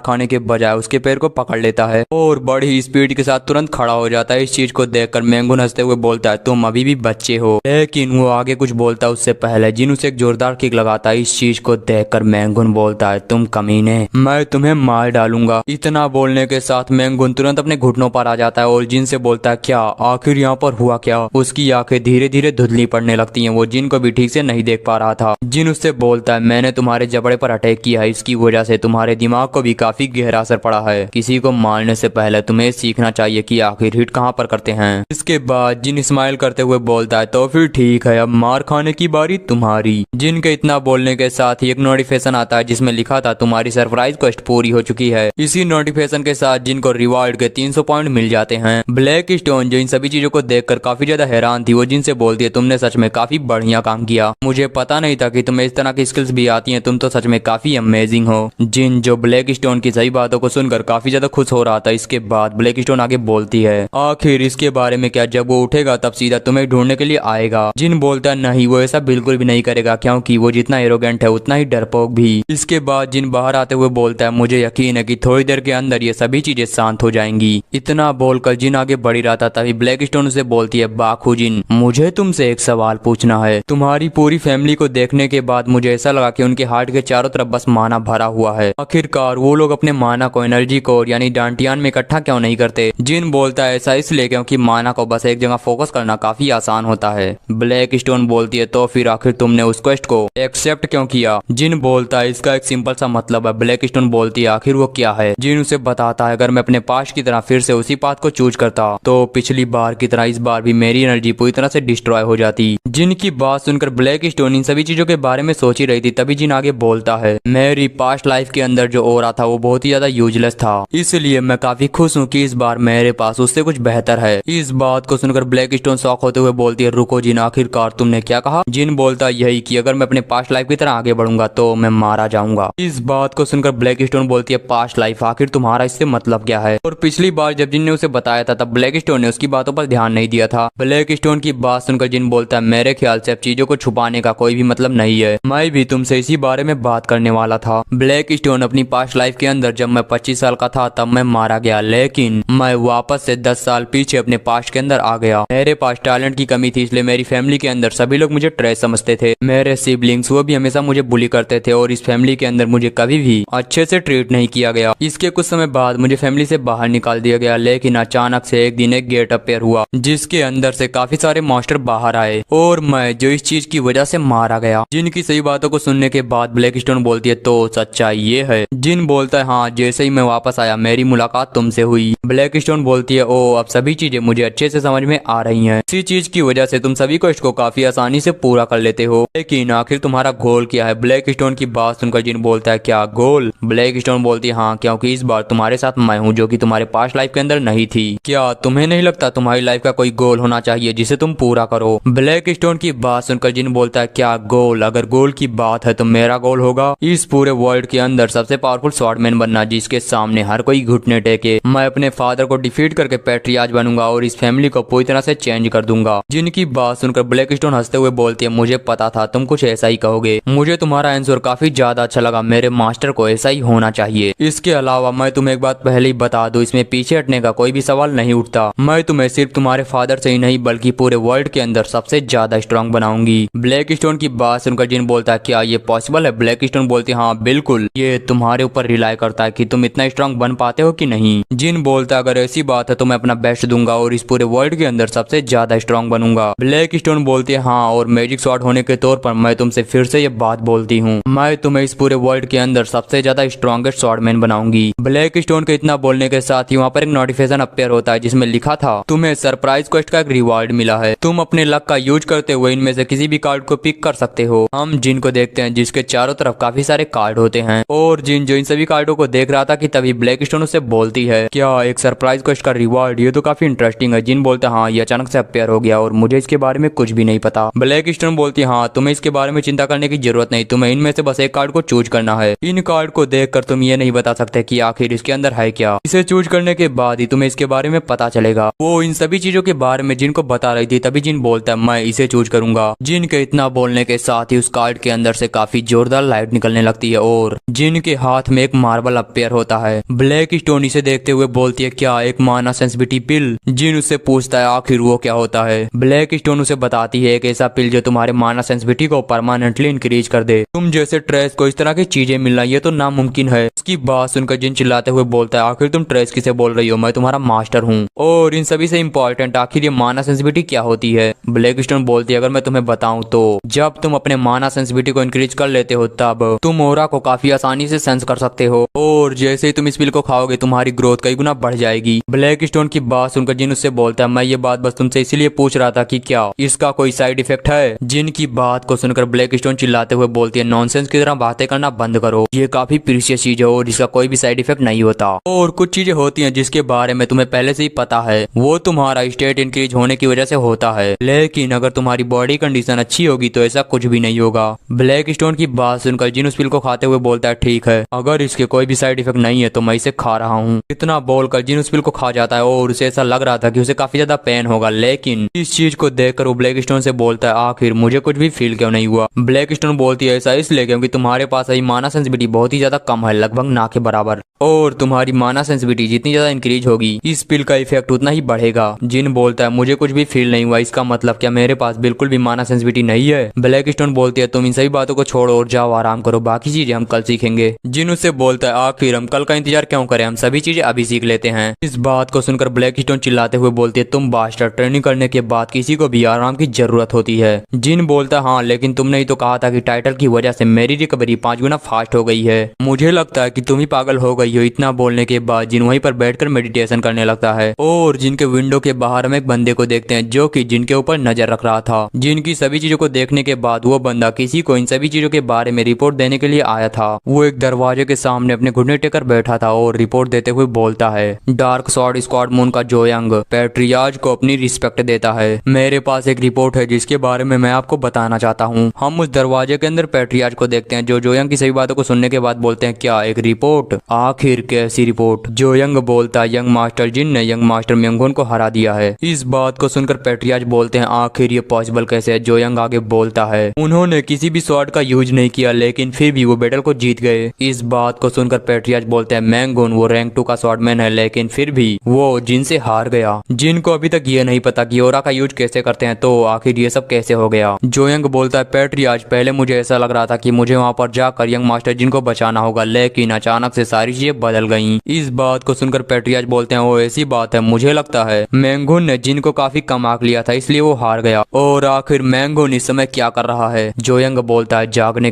खाने के बजाय उसके पैर को पकड़ लेता है और बड़ी स्पीड के साथ तुरंत खड़ा हो जाता है। इस चीज को देखकर मैंगुन हंसते हुए बोलता है तुम अभी भी बच्चे हो। लेकिन वो आगे कुछ बोलता है उससे पहले जिन उसे एक जोरदार किक लगाता है। इस चीज को देखकर मैंगुन बोलता है तुम कमीने, मैं तुम्हें मार डालूंगा। इतना बोलने के साथ मैंगुन तुरंत अपने घुटनों पर आ जाता है और जिन से बोलता है क्या आखिर यहाँ पर हुआ क्या? उसकी आंखें धीरे धीरे धुंधली पड़ने लगती हैं। वो जिन को भी ठीक से नहीं देख पा रहा था। जिन उससे बोलता है मैंने तुम्हारे जबड़े पर अटैक किया है, इसकी वजह से तुम्हारे दिमाग को भी काफी गहरा असर पड़ा है। किसी को मारने से पहले तुम्हें सीखना चाहिए कि आखिर हिट कहाँ पर करते हैं। इसके बाद जिन स्माइल करते हुए बोलता है तो फिर ठीक है अब मार खाने की बारी तुम्हारी। जिन के इतना बोलने के साथ ही एक नोटिफिकेशन आता है जिसमें लिखा था तुम्हारी सरप्राइज क्वेस्ट पूरी हो चुकी है। इसी नोटिफिकेशन के साथ जिन को रिवार्ड के 300 पॉइंट मिल जाते हैं। ब्लैक स्टोन जो इन सभी चीजों को देखकर काफी ज्यादा हैरान थी वो जिन से बोलती है तुमने सच में काफी बढ़िया काम किया, मुझे पता नहीं था कि तुम्हें इस तरह की स्किल्स भी आती हैं, तुम तो सच में काफी अमेजिंग हो। जिन जो ब्लैक स्टोन की सही बातों को सुनकर काफी ज्यादा खुश हो रहा था। इसके बाद ब्लैक स्टोन आगे बोलती है आखिर इसके बारे में क्या, जब वो उठेगा तब सीधा तुम्हें ढूंढने के लिए आएगा। जिन बोलता है नहीं वो ऐसा बिल्कुल भी नहीं करेगा क्योंकि वो जितना एरोगेंट है उतना ही डरपोक भी। इसके बाद जिन बाहर आते हुए बोलता है मुझे यकीन है कि थोड़ी देर के अंदर ये सभी चीजें शांत हो जाएंगी। इतना बोलकर जिन आगे बढ़ रहा था तभी ब्लैक स्टोन उसे बोलती है बाखू जिन मुझे तुमसे एक सवाल पूछना है। तुम्हारी पूरी फैमिली को देखने के बाद मुझे ऐसा लगा कि उनके हार्ट के चारों तरफ बस माना भरा हुआ है। आखिरकार वो लोग अपने माना को एनर्जी कोर यानी डांटियान में इकट्ठा क्यों नहीं करते? जिन बोलता है ऐसा इसलिए क्योंकि माना को बस एक जगह फोकस करना काफी आसान होता है। ब्लैक स्टोन बोलती है तो फिर आखिर तुमने उस क्वेस्ट को एक्सेप्ट क्यों किया? जिन बोलता है इसका एक सिंपल सा मतलब है। ब्लैक स्टोन बोलती है आखिर वो क्या है? जिन उसे बताता है अगर मैं अपने पास्ट की तरह फिर से उसी पाथ को चूज करता तो पिछली बार की तरह इस बार भी मेरी एनर्जी पूरी तरह से डिस्ट्रॉय हो जाती। जिन की बात सुनकर ब्लैक स्टोन इन सभी चीजों के बारे में सोच ही रही थी तभी जिन आगे बोलता है मेरी पास्ट लाइफ के अंदर जो हो रहा था वो बहुत ही ज्यादा यूजलेस था, इसलिए मैं काफी खुश हूँ कि इस बार मेरे पास उससे कुछ बेहतर है। इस बात को सुनकर ब्लैक स्टोन शॉक होते हुए बोलती है रुको जिन आखिरकार तुमने क्या कहा? जिन बोलता है यही कि अगर मैं अपने पास्ट लाइफ की तरह आगे बढ़ूंगा तो मैं मारा जाऊंगा। इस बात को सुनकर ब्लैक स्टोन बोलती है पास्ट लाइफ आखिर तुम्हारा इससे मतलब क्या है? और पिछली बार जब जिन ने उसे बताया था तब ब्लैक स्टोन ने उसकी बातों पर ध्यान नहीं दिया था। ब्लैक स्टोन की बात सुनकर जिन बोलता है मेरे ख्याल से अब चीजों को छुपाने का कोई भी मतलब नहीं है, मैं भी तुमसे इसी बारे में बात करने वाला था। ब्लैक स्टोन अपनी पास्ट लाइफ के अंदर जब मैं 25 साल का था तब मैं मारा गया, लेकिन मैं वापस से 10 साल पीछे अपने पास्ट के अंदर आ गया। मेरे पास टैलेंट की कमी थी इसलिए मेरी फैमिली के अंदर सभी लोग मुझे ट्रेश समझते थे। मेरे सिबलिंग्स वो भी हमेशा मुझे बुली करते थे और इस फैमिली के अंदर मुझे कभी भी अच्छे से ट्रीट नहीं किया गया। इसके कुछ समय बाद मुझे फैमिली से बाहर निकाल दिया गया, लेकिन अचानक से एक दिन एक गेट अपेयर हुआ जिसके अंदर से काफी सारे मॉन्स्टर बाहर आए और मैं जो इस चीज की वजह से मारा गया। जिनकी सही बातों को सुनने के बाद ब्लैक स्टोन बोलती है तो सच्चाई ये है? जिन बोलता बोलता है हाँ, जैसे ही मैं वापस आया मेरी मुलाकात तुमसे हुई। ब्लैक स्टोन बोलती है ओ अब सभी चीजें मुझे अच्छे से समझ में आ रही हैं। इसी चीज की वजह से तुम सभी क्वेस्ट को काफी आसानी से पूरा कर लेते हो, लेकिन आखिर तुम्हारा गोल क्या है? ब्लैक स्टोन की बात सुनकर जिन बोलता है क्या गोल? ब्लैक स्टोन बोलती है हाँ, क्योंकि इस बार तुम्हारे साथ मैं हूँ जो कि तुम्हारे पास्ट लाइफ के अंदर नहीं थी। क्या तुम्हें नहीं लगता तुम्हारी लाइफ का कोई गोल होना चाहिए जिसे तुम पूरा करो? ब्लैक स्टोन की बात सुनकर जिन बोलता है क्या गोल? अगर गोल की बात है तो मेरा गोल होगा इस पूरे वर्ल्ड के अंदर सबसे पावरफुल स्वॉर्डमैन बनना, जिसके सामने हर कोई घुटने टेके। मैं अपने फादर को डिफीट करके पैट्रियार्च बनूंगा और इस फैमिली को पूरी तरह से चेंज कर दूंगा। जिनकी बात सुनकर ब्लैक स्टोन हंसते हुए बोलती है मुझे पता था तुम कुछ ऐसा ही कहोगे। मुझे तुम्हारा आंसर काफी ज्यादा अच्छा लगा, मेरे मास्टर को ऐसा ही होना चाहिए। इसके अलावा मैं तुम्हें एक बात पहले ही बता दूं, इसमें पीछे हटने का कोई भी सवाल नहीं उठता। मैं तुम्हें सिर्फ तुम्हारे फादर से ही नहीं बल्कि पूरे वर्ल्ड के अंदर सबसे ज्यादा स्ट्रांग बनाऊंगी। ब्लैक स्टोन की बात सुनकर जिन बोलता है क्या ये पॉसिबल है? ब्लैक स्टोन बोलती है हाँ बिल्कुल, ये तुम्हारे ऊपर रिलाई करता है कि तुम इतना स्ट्रांग बन पाते हो कि नहीं। जिन बोलता है अगर ऐसी बात है तो मैं अपना बेस्ट दूंगा और इस पूरे वर्ल्ड के अंदर सबसे ज्यादा स्ट्रांग बनूंगा। ब्लैक स्टोन बोलती है हाँ, और मैजिक स्वॉर्ड होने के तौर पर मैं तुमसे फिर से ये बात बोलती हूँ, मैं तुम्हें इस पूरे वर्ल्ड के अंदर सबसे ज्यादा स्ट्रॉन्गेस्ट स्वॉर्डमैन बनाऊंगी। ब्लैक स्टोन के इतना बोलने के साथ ही वहाँ पर एक नोटिफिकेशन अपीयर होता है जिसमें लिखा था तुम्हें सरप्राइज क्वेस्ट का एक रिवॉर्ड मिला है, तुम अपने लक का यूज करते हुए इनमें से किसी भी कार्ड को पिक कर सकते हो। हम जिन को देखते हैं जिसके चारों तरफ काफी सारे कार्ड होते हैं, और जिन जो इन सभी कार्डों को देख रहा था कि तभी ब्लैक स्टोन उससे बोलती है क्या एक सरप्राइज क्वेस्ट का रिवॉर्ड, ये तो काफी इंटरेस्टिंग है। जिन बोलता है हाँ ये अचानक से अपीयर हो गया और मुझे इसके बारे में कुछ भी नहीं पता। ब्लैक स्टोन बोलती है हाँ तुम्हें इसके बारे में चिंता करने की जरूरत नहीं, तुम्हें इनमें से बस एक कार्ड को चूज करना है। इन कार्ड को देखकर तुम ये नहीं बता सकते कि आखिर इसके अंदर है क्या, इसे चूज करने के बाद ही तुम्हें इसके बारे में पता चलेगा। वो इन सभी चीजों के बारे में जिन को बता रही थी तभी जिन बोलता है मैं इसे चूज करूंगा। जिन के इतना बोलने के साथ ही उस कार्ड के अंदर से काफी जोरदार लाइट निकलने लगती है और जिन के हाथ में एक मार्बल अपीयर होता है। ब्लैक स्टोन इसे देखते हुए बोलती है क्या एक माना सेंसिटिविटी पिल? जिन उससे पूछता है आखिर वो क्या होता है? ब्लैक स्टोन उसे बताती है एक ऐसा पिल जो तुम्हारे माना सेंसिटिविटी को परमानेंटली इंक्रीज कर दे। तुम जैसे ट्रेस को इस तरह की चीजें मिलना ये तो नामुमकिन है। इसकी बात सुनकर जिन चिल्लाते हुए बोलता है आखिर तुम ट्रेस किसे बोल रही हो, मैं तुम्हारा मास्टर हूँ। और इन सभी से इम्पोर्टेंट आखिर ये माना सेंसिटिविटी क्या होती है? ब्लैक स्टोन बोलती है अगर मैं तुम्हें बताऊं तो जब तुम अपने माना सेंसिटिविटी को इंक्रीज कर लेते हो तब तुम ऑरा को काफी आसानी से सेंस कर सकते हो, और जैसे ही तुम इस पिल को खाओगे तुम्हारी ग्रोथ कई गुना बढ़ जाएगी। ब्लैक स्टोन की बात सुनकर जिन उससे बोलता है मैं ये बात बस तुमसे इसीलिए पूछ रहा था कि क्या इसका कोई साइड इफेक्ट है? जिन की बात को सुनकर ब्लैक स्टोन चिल्लाते हुए बोलती है नॉनसेंस की तरह बातें करना बंद करो, ये काफी प्रीशियस चीज है और इसका कोई भी साइड इफेक्ट नहीं होता। और कुछ चीजें होती हैं जिसके बारे में तुम्हें पहले से ही पता है, वो तुम्हारा स्टेट इंक्रीज होने की वजह से होता है, लेकिन अगर तुम्हारी बॉडी कंडीशन अच्छी होगी तो ऐसा कुछ भी नहीं होगा। ब्लैक स्टोन की बात सुनकर जिन उस पिल को खाते हुए बोलता है ठीक है, अगर इसके कोई भी साइड इफेक्ट नहीं है तो मैं इसे खा रहा हूँ। इतना बोलकर जिन उस पिल को खा जाता है और उसे ऐसा लग रहा था कि उसे काफी ज्यादा पेन होगा, लेकिन इस चीज को देखकर वो ब्लैक स्टोन से बोलता है आखिर मुझे कुछ भी फील क्यों नहीं हुआ? ब्लैक स्टोन बोलती है ऐसा इसलिए क्योंकि तुम्हारे पास अभी माना सेंसिटिविटी बहुत ही ज्यादा कम है, लगभग ना के बराबर, और तुम्हारी माना सेंसिटिविटी जितनी ज्यादा इंक्रीज होगी इस पिल का इफेक्ट उतना ही बढ़ेगा। जिन बोलता है मुझे कुछ भी फील नहीं हुआ, इसका मतलब क्या मेरे पास बिल्कुल भी माना सेंसिटिविटी नहीं है? ब्लैक स्टोन बोलती है तुम इन सभी बातों को छोड़ो और जाओ आराम करो, बाकी चीजें हम कल सीखेंगे। जिन उससे बोलता है आखिर हम कल का इंतजार क्यों करें, हम सभी चीजें अभी सीख लेते हैं। इस बात को सुनकर ब्लैक स्टोन चिल्लाते हुए बोलती है तुम बास्टर, ट्रेनिंग करने के बाद किसी को भी आराम की जरूरत होती है। जिन बोलता है हाँ लेकिन तुमने ही तो कहा था कि टाइटल की वजह से मेरी रिकवरी 5 गुना फास्ट हो गई है। मुझे लगता है कि तुम ही पागल हो गई हो। इतना बोलने के बाद जिन वहीं पर बैठकर मेडिटेशन करने लगता है और जिनके विंडो के बाहर हम एक बंदे को देखते हैं जो कि जिनके ऊपर नजर रख रहा था। जिनकी सभी चीजों को देखने के बाद वो बंदा किसी को इन सभी चीजों के बारे में रिपोर्ट देने के लिए आया था। वो एक दरवाजे के सामने अपने घुटने टेकर बैठा था और रिपोर्ट देते हुए बोलता है डार्क स्वॉर्ड स्क्वाड मून का जोयंग पैट्रियार्च को अपनी रिस्पेक्ट देता है। मेरे पास एक रिपोर्ट है जिसके बारे में मैं आपको बताना चाहता हूँ। हम उस दरवाजे के अंदर पैट्रियार्च को देखते हैं जो जोयंग की सभी बातों को सुनने के बाद बोलते हैं क्या एक रिपोर्ट? आखिर कैसी रिपोर्ट? जोयंग बोलता है यंग मास्टर जिन ने यंग मास्टर म्योंगून को हरा दिया है। इस बात को सुनकर पैट्रियार्च बोलते हैं आखिर ये पॉसिबल कैसे है? जोयंग आगे बोलता है उन्होंने किसी भी स्वॉर्ड का यूज नहीं किया लेकिन फिर भी वो बैटल को जीत गए। इस बात को सुनकर पैट्रियार्च बोलते हैं मैंगून वो रैंक 2 का स्वॉर्डमैन है लेकिन फिर भी वो जिन से हार गया। जिन को अभी तक ये नहीं पता कि ओरा का यूज कैसे करते हैं, तो आखिर ये सब कैसे हो गया? जोयंग बोलता है पैट्रियार्च पहले मुझे ऐसा लग रहा था कि मुझे वहाँ पर जाकर यंग मास्टर जिन को बचाना होगा, लेकिन अचानक से सारी चीजें बदल गयी। इस बात को सुनकर पैट्रियार्च बोलते हैं वो ऐसी बात है, मुझे लगता है मैंगून ने जिन को काफी कम आंक लिया था इसलिए वो हार गया। और आखिर मैंगून इस समय क्या कर रहा है? जोयंग बोलता है जागने की